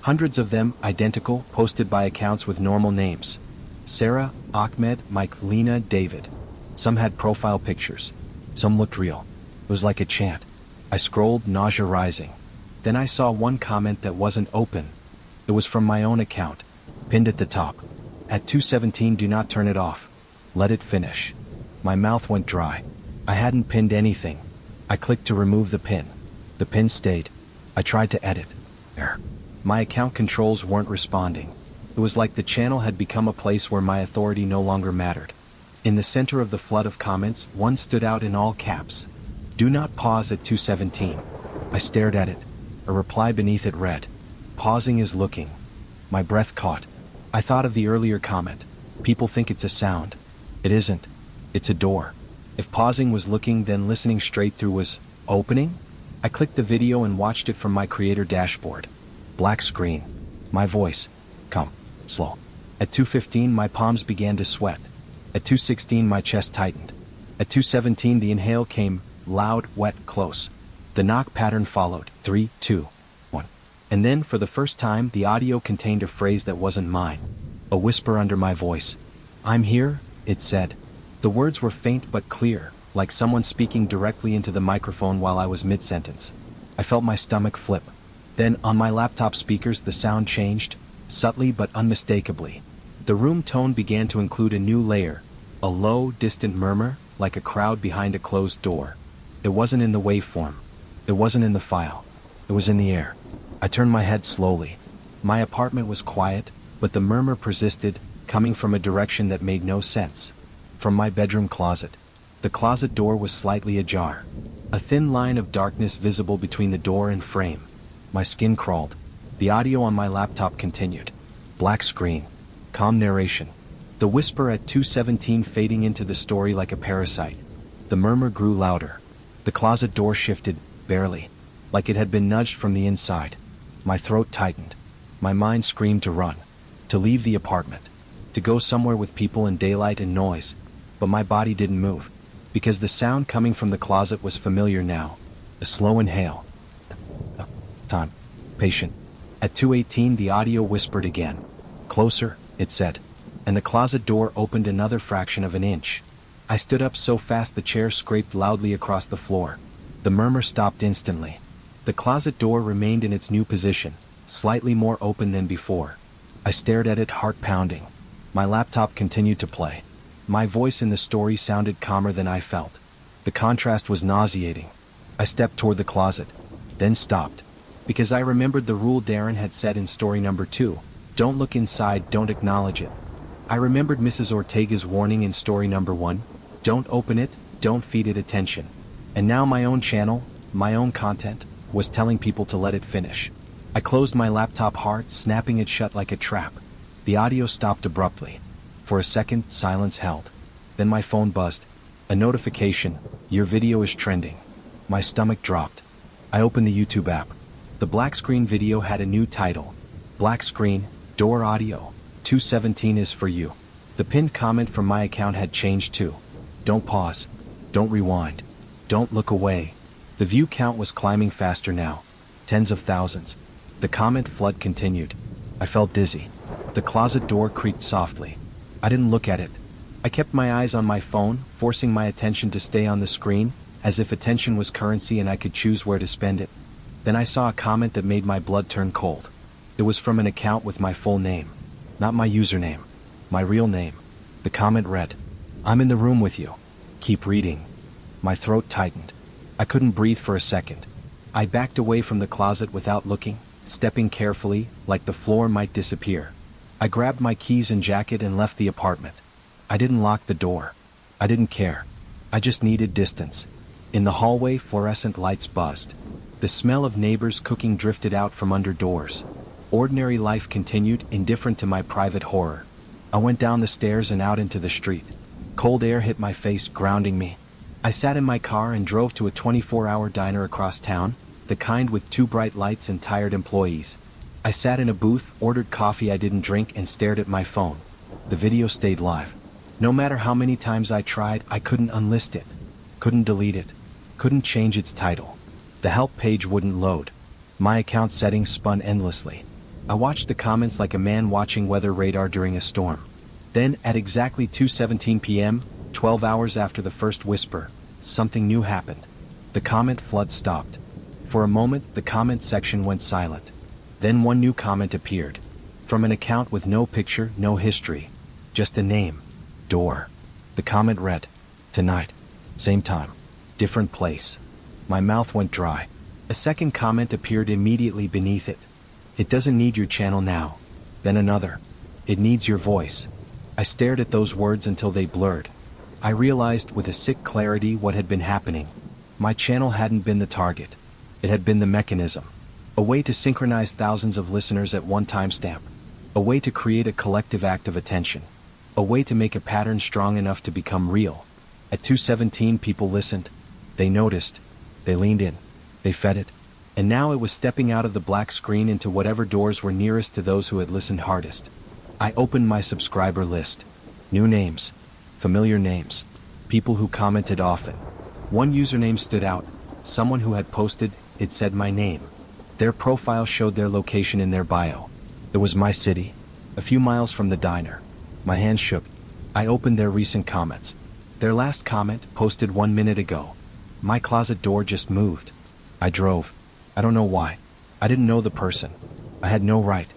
Hundreds of them, identical, posted by accounts with normal names. Sarah, Ahmed, Mike, Lena, David. Some had profile pictures. Some looked real. It was like a chant. I scrolled, nausea rising. Then I saw one comment that wasn't open. It was from my own account, pinned at the top. At 2:17, do not turn it off. Let it finish. My mouth went dry. I hadn't pinned anything. I clicked to remove the pin. The pin stayed. I tried to edit. Error. My account controls weren't responding. It was like the channel had become a place where my authority no longer mattered. In the center of the flood of comments, one stood out in all caps. Do not pause at 2:17. I stared at it. A reply beneath it read, pausing is looking. My breath caught. I thought of the earlier comment. People think it's a sound. It isn't. It's a door. If pausing was looking, then listening straight through was opening? I clicked the video and watched it from my creator dashboard. Black screen. My voice. Come. Slow. At 2:15 my palms began to sweat. At 2:16 my chest tightened. At 2:17 the inhale came, loud, wet, close. The knock pattern followed. 3, 2, 1. And then, for the first time, the audio contained a phrase that wasn't mine. A whisper under my voice. I'm here, it said. The words were faint but clear, like someone speaking directly into the microphone while I was mid-sentence. I felt my stomach flip. Then, on my laptop speakers, the sound changed, subtly but unmistakably. The room tone began to include a new layer, a low, distant murmur, like a crowd behind a closed door. It wasn't in the waveform. It wasn't in the file. It was in the air. I turned my head slowly. My apartment was quiet, but the murmur persisted, coming from a direction that made no sense. From my bedroom closet. The closet door was slightly ajar. A thin line of darkness visible between the door and frame. My skin crawled. The audio on my laptop continued. Black screen. Calm narration. The whisper at 2:17 fading into the story like a parasite. The murmur grew louder. The closet door shifted, barely, like it had been nudged from the inside. My throat tightened. My mind screamed to run, to leave the apartment, to go somewhere with people and daylight and noise. But my body didn't move, because the sound coming from the closet was familiar now. A slow inhale. Time. Patient. At 2:18 the audio whispered again. Closer, it said. And the closet door opened another fraction of an inch. I stood up so fast the chair scraped loudly across the floor. The murmur stopped instantly. The closet door remained in its new position, slightly more open than before. I stared at it, heart pounding. My laptop continued to play. My voice in the story sounded calmer than I felt. The contrast was nauseating. I stepped toward the closet, then stopped, because I remembered the rule Darren had said in story number 2. Don't look inside, don't acknowledge it. I remembered Mrs. Ortega's warning in story number 1, don't open it, don't feed it attention. And now my own channel, my own content, was telling people to let it finish. I closed my laptop hard, snapping it shut like a trap. The audio stopped abruptly. For a second, silence held. Then my phone buzzed. A notification, your video is trending. My stomach dropped. I opened the YouTube app. The black screen video had a new title. Black screen, door audio, 217 is for you. The pinned comment from my account had changed too. Don't pause. Don't rewind. Don't look away. The view count was climbing faster now. Tens of thousands. The comment flood continued. I felt dizzy. The closet door creaked softly. I didn't look at it. I kept my eyes on my phone, forcing my attention to stay on the screen, as if attention was currency and I could choose where to spend it. Then I saw a comment that made my blood turn cold. It was from an account with my full name. Not my username. My real name. The comment read, I'm in the room with you. Keep reading. My throat tightened. I couldn't breathe for a second. I backed away from the closet without looking, stepping carefully, like the floor might disappear. I grabbed my keys and jacket and left the apartment. I didn't lock the door. I didn't care. I just needed distance. In the hallway, fluorescent lights buzzed. The smell of neighbors cooking drifted out from under doors. Ordinary life continued, indifferent to my private horror. I went down the stairs and out into the street. Cold air hit my face, grounding me. I sat in my car and drove to a 24-hour diner across town, the kind with 2 bright lights and tired employees. I sat in a booth, ordered coffee I didn't drink, and stared at my phone. The video stayed live. No matter how many times I tried, I couldn't unlist it. Couldn't delete it. Couldn't change its title. The help page wouldn't load. My account settings spun endlessly. I watched the comments like a man watching weather radar during a storm. Then, at exactly 2:17 p.m., 12 hours after the first whisper, something new happened. The comment flood stopped. For a moment, the comment section went silent. Then one new comment appeared. From an account with no picture, no history. Just a name. Door. The comment read, tonight. Same time. Different place. My mouth went dry. A second comment appeared immediately beneath it. It doesn't need your channel now. Then another. It needs your voice. I stared at those words until they blurred. I realized with a sick clarity what had been happening. My channel hadn't been the target. It had been the mechanism. A way to synchronize thousands of listeners at one timestamp. A way to create a collective act of attention. A way to make a pattern strong enough to become real. At 2:17 people listened. They noticed. They leaned in. They fed it. And now it was stepping out of the black screen into whatever doors were nearest to those who had listened hardest. I opened my subscriber list. New names. Familiar names. People who commented often. One username stood out. Someone who had posted, it said my name. Their profile showed their location in their bio. It was my city. A few miles from the diner. My hand shook. I opened their recent comments. Their last comment, posted 1 minute ago. My closet door just moved. I drove. I don't know why. I didn't know the person. I had no right.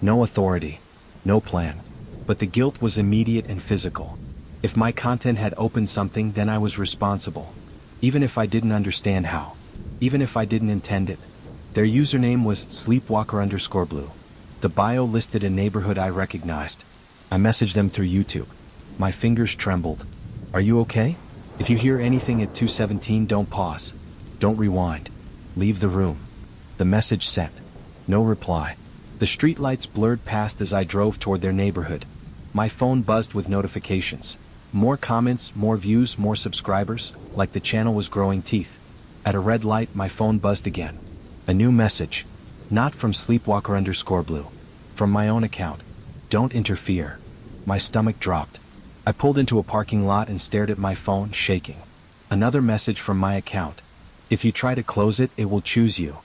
No authority. No plan. But the guilt was immediate and physical. If my content had opened something, then I was responsible. Even if I didn't understand how. Even if I didn't intend it. Their username was sleepwalker_blue. The bio listed a neighborhood I recognized. I messaged them through YouTube. My fingers trembled. Are you okay? If you hear anything at 2:17, don't pause. Don't rewind. Leave the room. The message sent. No reply. The streetlights blurred past as I drove toward their neighborhood. My phone buzzed with notifications. More comments, more views, more subscribers, like the channel was growing teeth. At a red light, my phone buzzed again. A new message. Not from sleepwalker_blue. From my own account. Don't interfere. My stomach dropped. I pulled into a parking lot and stared at my phone, shaking. Another message from my account. If you try to close it, it will choose you.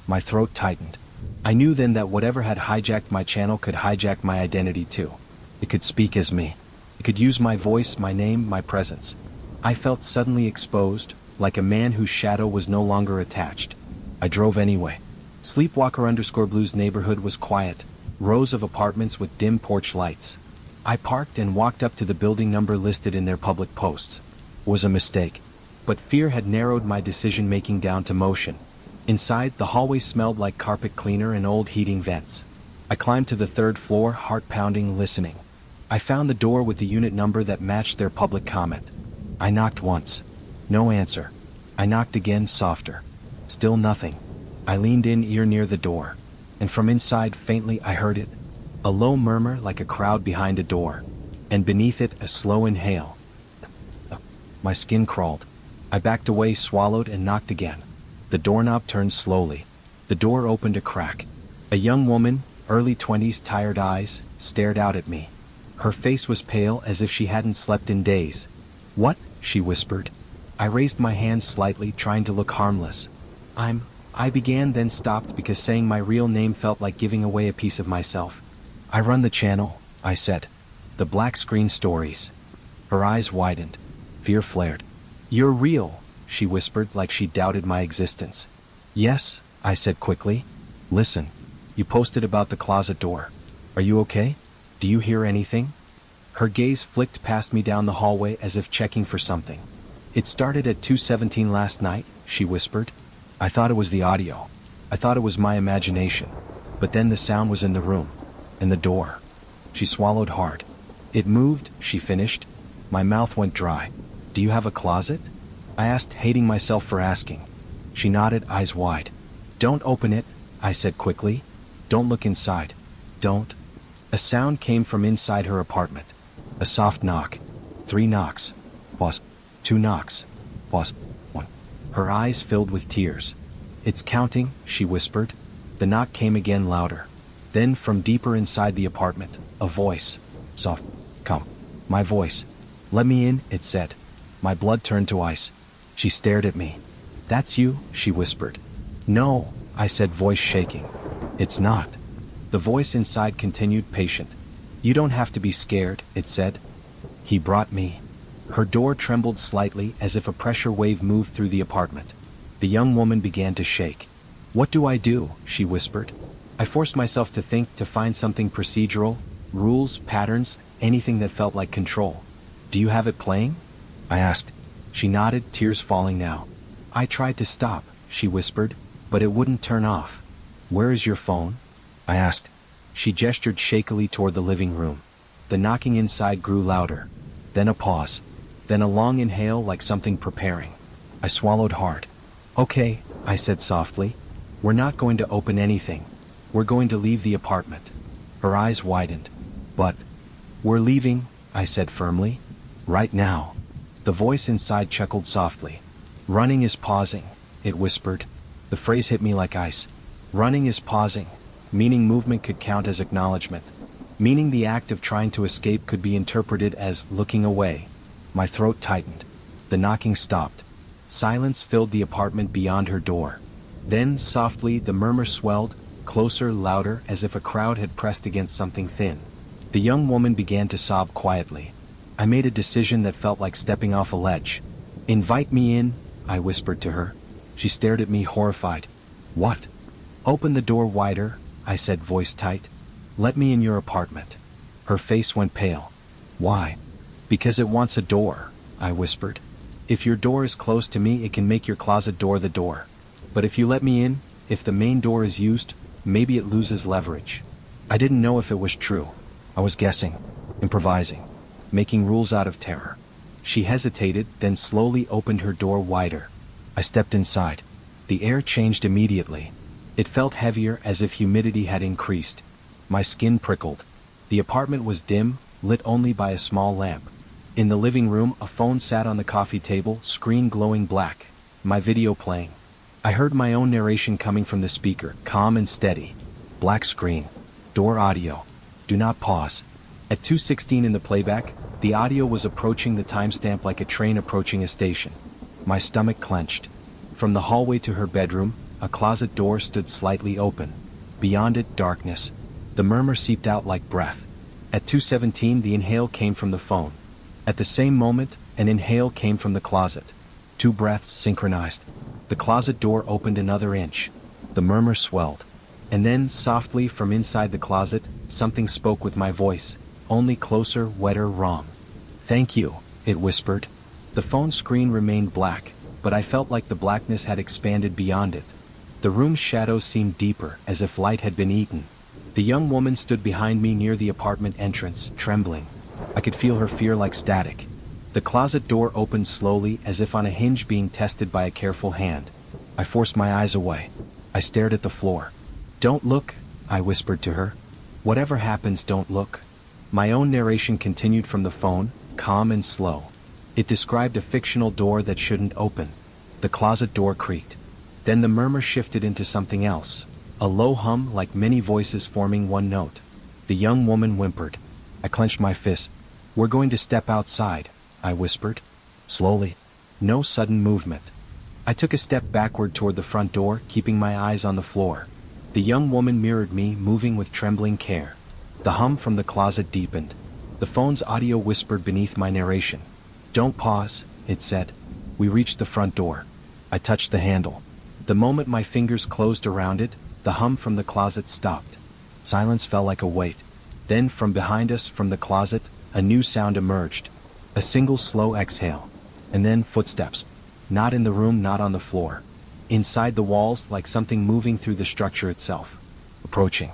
My throat tightened. I knew then that whatever had hijacked my channel could hijack my identity too. It could speak as me. It could use my voice, my name, my presence. I felt suddenly exposed, like a man whose shadow was no longer attached. I drove anyway. Sleepwalker_blue's neighborhood was quiet. Rows of apartments with dim porch lights. I parked and walked up to the building number listed in their public posts. It was a mistake. But fear had narrowed my decision-making down to motion. Inside, the hallway smelled like carpet cleaner and old heating vents. I climbed to the 3rd floor, heart pounding, listening. I found the door with the unit number that matched their public comment. I knocked once. No answer. I knocked again, softer. Still nothing. I leaned in, ear near the door. And from inside, faintly, I heard it. A low murmur like a crowd behind a door. And beneath it, a slow inhale. My skin crawled. I backed away, swallowed, and knocked again. The doorknob turned slowly. The door opened a crack. A young woman, early 20s, tired eyes, stared out at me. Her face was pale as if she hadn't slept in days. "What?" she whispered. I raised my hands slightly, trying to look harmless. I began, then stopped because saying my real name felt like giving away a piece of myself. "I run the channel," I said. "The black screen stories." Her eyes widened. Fear flared. "You're real," she whispered like she doubted my existence. "Yes," I said quickly. "Listen, you posted about the closet door. Are you okay? Do you hear anything?" Her gaze flicked past me down the hallway as if checking for something. "It started at 2:17 last night," she whispered. I thought it was the audio. I thought it was my imagination. But then the sound was in the room. And the door. She swallowed hard. "It moved," she finished. My mouth went dry. "Do you have a closet?" I asked, hating myself for asking. She nodded, eyes wide. "Don't open it," I said quickly. "Don't look inside. Don't." A sound came from inside her apartment. A soft knock. 3 knocks. Pause. 2 knocks. Pause. 1. Her eyes filled with tears. "It's counting," she whispered. The knock came again, louder. Then from deeper inside the apartment, a voice. Soft. "Come." My voice. "Let me in," it said. My blood turned to ice. She stared at me. "That's you," she whispered. "No," I said, voice shaking. "It's not." The voice inside continued, patient. "You don't have to be scared," it said. "He brought me." Her door trembled slightly as if a pressure wave moved through the apartment. The young woman began to shake. "What do I do?" she whispered. I forced myself to think, to find something procedural, rules, patterns, anything that felt like control. "Do you have it playing?" I asked. She nodded, tears falling now. "I tried to stop," she whispered, "but it wouldn't turn off." "Where is your phone?" I asked. She gestured shakily toward the living room. The knocking inside grew louder. Then a pause. Then a long inhale like something preparing. I swallowed hard. "Okay," I said softly. "We're not going to open anything. We're going to leave the apartment." Her eyes widened. "But..." "We're leaving," I said firmly. "Right now." The voice inside chuckled softly. "Running is pausing," it whispered. The phrase hit me like ice. Running is pausing, meaning movement could count as acknowledgement. Meaning the act of trying to escape could be interpreted as looking away. My throat tightened. The knocking stopped. Silence filled the apartment beyond her door. Then, softly, the murmur swelled, closer, louder, as if a crowd had pressed against something thin. The young woman began to sob quietly. I made a decision that felt like stepping off a ledge. "Invite me in," I whispered to her. She stared at me, horrified. "What?" "Open the door wider," I said, voice tight. "Let me in your apartment." Her face went pale. "Why?" "Because it wants a door," I whispered. "If your door is close to me, it can make your closet door the door. But if you let me in, if the main door is used, maybe it loses leverage." I didn't know if it was true. I was guessing, improvising, making rules out of terror. She hesitated, then slowly opened her door wider. I stepped inside. The air changed immediately. It felt heavier, as if humidity had increased. My skin prickled. The apartment was dim, lit only by a small lamp. In the living room, a phone sat on the coffee table, screen glowing black. My video playing. I heard my own narration coming from the speaker, calm and steady. Black screen. Door audio. Do not pause. At 2:16 in the playback, the audio was approaching the timestamp like a train approaching a station. My stomach clenched. From the hallway to her bedroom, a closet door stood slightly open. Beyond it, darkness. The murmur seeped out like breath. At 2:17, the inhale came from the phone. At the same moment, an inhale came from the closet. 2 breaths synchronized. The closet door opened another inch. The murmur swelled. And then, softly from inside the closet, something spoke with my voice, only closer, wetter, wrong. "Thank you," it whispered. The phone screen remained black, but I felt like the blackness had expanded beyond it. The room's shadows seemed deeper, as if light had been eaten. The young woman stood behind me near the apartment entrance, trembling. I could feel her fear like static. The closet door opened slowly, as if on a hinge being tested by a careful hand. I forced my eyes away. I stared at the floor. "Don't look," I whispered to her. "Whatever happens, don't look." My own narration continued from the phone, calm and slow. It described a fictional door that shouldn't open. The closet door creaked. Then the murmur shifted into something else. A low hum, like many voices forming one note. The young woman whimpered. I clenched my fist. "We're going to step outside," I whispered. Slowly. No sudden movement. I took a step backward toward the front door, keeping my eyes on the floor. The young woman mirrored me, moving with trembling care. The hum from the closet deepened. The phone's audio whispered beneath my narration. "Don't pause," it said. We reached the front door. I touched the handle. The moment my fingers closed around it, the hum from the closet stopped. Silence fell like a weight. Then, from behind us, from the closet, a new sound emerged. A single slow exhale. And then footsteps. Not in the room, not on the floor. Inside the walls, like something moving through the structure itself. Approaching.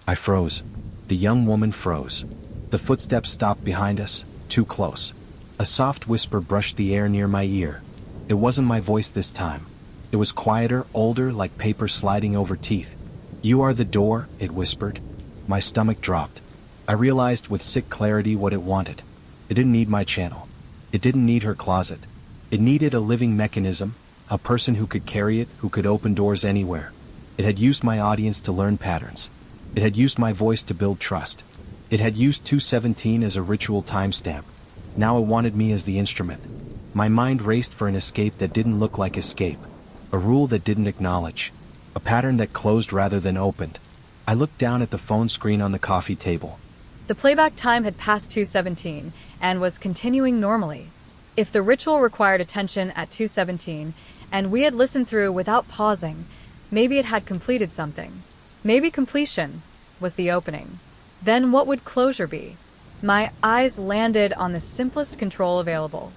I froze. The young woman froze. The footsteps stopped behind us, too close. A soft whisper brushed the air near my ear. It wasn't my voice this time. It was quieter, older, like paper sliding over teeth. "You are the door," it whispered. My stomach dropped. I realized with sick clarity what it wanted. It didn't need my channel. It didn't need her closet. It needed a living mechanism, a person who could carry it, who could open doors anywhere. It had used my audience to learn patterns. It had used my voice to build trust. It had used 217 as a ritual timestamp. Now it wanted me as the instrument. My mind raced for an escape that didn't look like escape. A rule that didn't acknowledge. A pattern that closed rather than opened. I looked down at the phone screen on the coffee table. The playback time had passed 2:17 and was continuing normally. If the ritual required attention at 2:17 and we had listened through without pausing, maybe it had completed something. Maybe completion was the opening. Then what would closure be? My eyes landed on the simplest control available.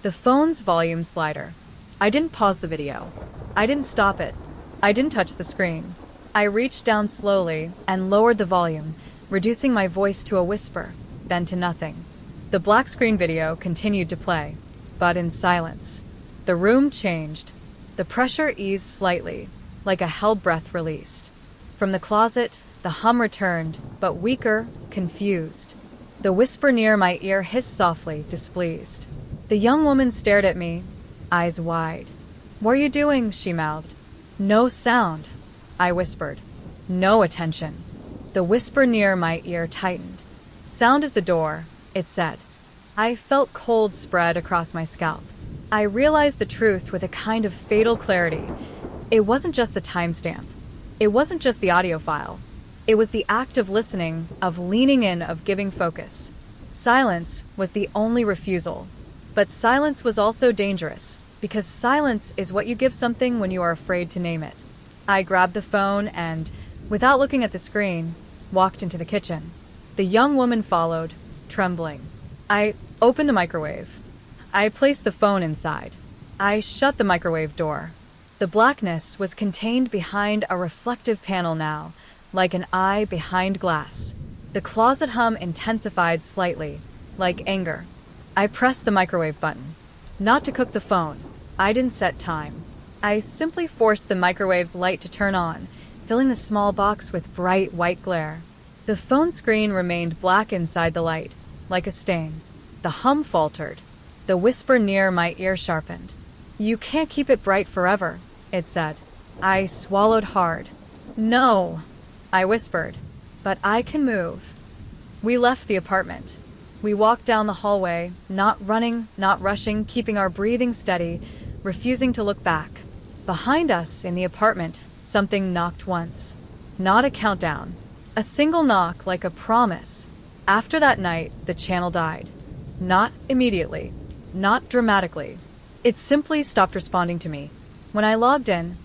The phone's volume slider. I didn't pause the video. I didn't stop it. I didn't touch the screen. I reached down slowly and lowered the volume, reducing my voice to a whisper, then to nothing. The black screen video continued to play, but in silence. The room changed. The pressure eased slightly, like a held breath released. From the closet, the hum returned, but weaker, confused. The whisper near my ear hissed softly, displeased. The young woman stared at me, eyes wide. "What are you doing?" she mouthed. "No sound," I whispered. "No attention." The whisper near my ear tightened. "Sound is the door," it said. I felt cold spread across my scalp. I realized the truth with a kind of fatal clarity. It wasn't just the timestamp. It wasn't just the audio file. It was the act of listening, of leaning in, of giving focus. Silence was the only refusal. But silence was also dangerous, because silence is what you give something when you are afraid to name it. I grabbed the phone and, without looking at the screen, walked into the kitchen. The young woman followed, trembling. I opened the microwave. I placed the phone inside. I shut the microwave door. The blackness was contained behind a reflective panel now, like an eye behind glass. The closet hum intensified slightly, like anger. I pressed the microwave button. Not to cook the phone. I didn't set time. I simply forced the microwave's light to turn on, filling the small box with bright white glare. The phone screen remained black inside the light, like a stain. The hum faltered. The whisper near my ear sharpened. "You can't keep it bright forever," it said. I swallowed hard. "No," I whispered, "but I can move." We left the apartment. We walked down the hallway, not running, not rushing, keeping our breathing steady, refusing to look back. Behind us, in the apartment, something knocked once. Not a countdown. A single knock, like a promise. After that night, the channel died. Not immediately. Not dramatically. It simply stopped responding to me. When I logged in,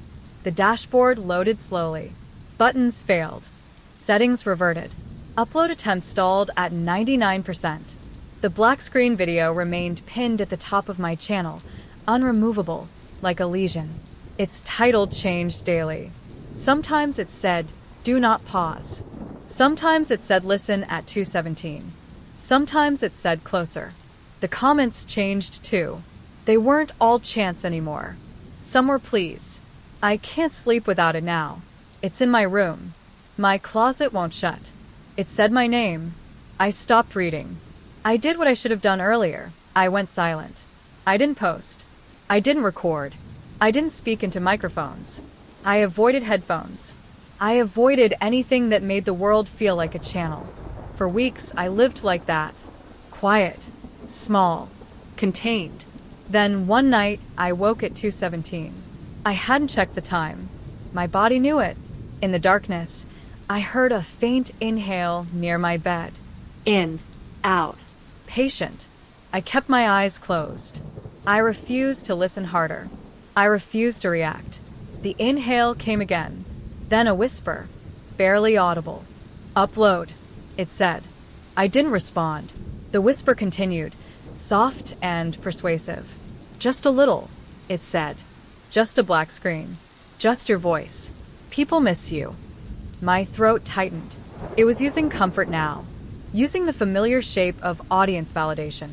the dashboard loaded slowly. Buttons failed. Settings reverted. Upload attempt stalled at 99%. The black screen video remained pinned at the top of my channel, unremovable, like a lesion. Its title changed daily. Sometimes it said, "Do not pause." Sometimes it said, "Listen at 2:17." Sometimes it said closer. The comments changed too. They weren't all chants anymore. Some were pleas. I can't sleep without it now. It's in my room. My closet won't shut. It said my name. I stopped reading. I did what I should have done earlier. I went silent. I didn't post. I didn't record. I didn't speak into microphones. I avoided headphones. I avoided anything that made the world feel like a channel. For weeks, I lived like that. Quiet. Small. Contained. Then one night, I woke at 2:17. I hadn't checked the time. My body knew it. In the darkness, I heard a faint inhale near my bed. In. Out. Patient. I kept my eyes closed. I refused to listen harder. I refused to react. The inhale came again. Then a whisper, barely audible. Upload, it said. I didn't respond. The whisper continued, soft and persuasive. Just a little, it said. Just a black screen. Just your voice. People miss you. My throat tightened. It was using comfort now. Using the familiar shape of audience validation.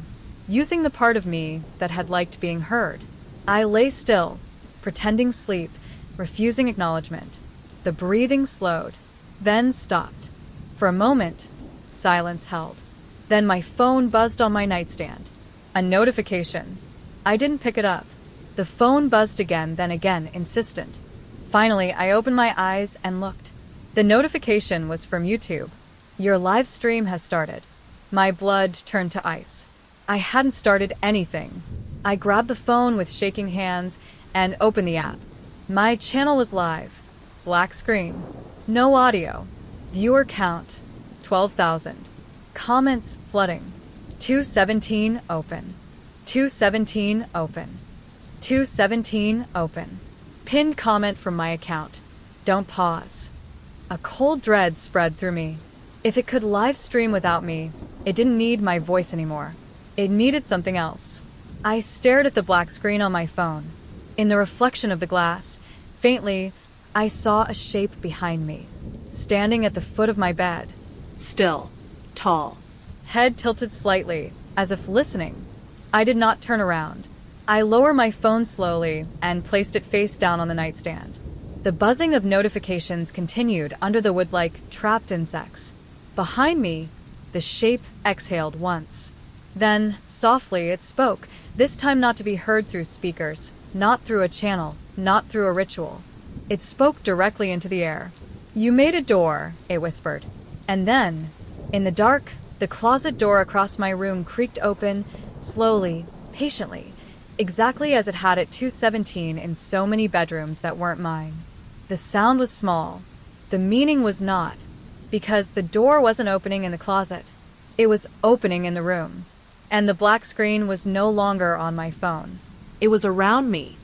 Using the part of me that had liked being heard. I lay still, pretending sleep, refusing acknowledgement. The breathing slowed, then stopped. For a moment, silence held. Then my phone buzzed on my nightstand. A notification. I didn't pick it up. The phone buzzed again, then again, insistent. Finally, I opened my eyes and looked. The notification was from YouTube. Your live stream has started. My blood turned to ice. I hadn't started anything. I grabbed the phone with shaking hands and opened the app. My channel was live. Black screen. No audio. Viewer count. 12,000. Comments flooding. 217 open. 217 open. 217 open. Pinned comment from my account. Don't pause. A cold dread spread through me. If it could live stream without me, it didn't need my voice anymore. It needed something else. I stared at the black screen on my phone. In the reflection of the glass, faintly, I saw a shape behind me, standing at the foot of my bed. Still, tall. Head tilted slightly, as if listening. I did not turn around. I lowered my phone slowly and placed it face down on the nightstand. The buzzing of notifications continued under the wood like trapped insects. Behind me, the shape exhaled once. Then, softly, it spoke, this time not to be heard through speakers, not through a channel, not through a ritual. It spoke directly into the air. You made a door, it whispered. And then, in the dark, the closet door across my room creaked open, slowly, patiently, exactly as it had at 217 in so many bedrooms that weren't mine. The sound was small. The meaning was not, because the door wasn't opening in the closet. It was opening in the room. And the black screen was no longer on my phone. It was around me,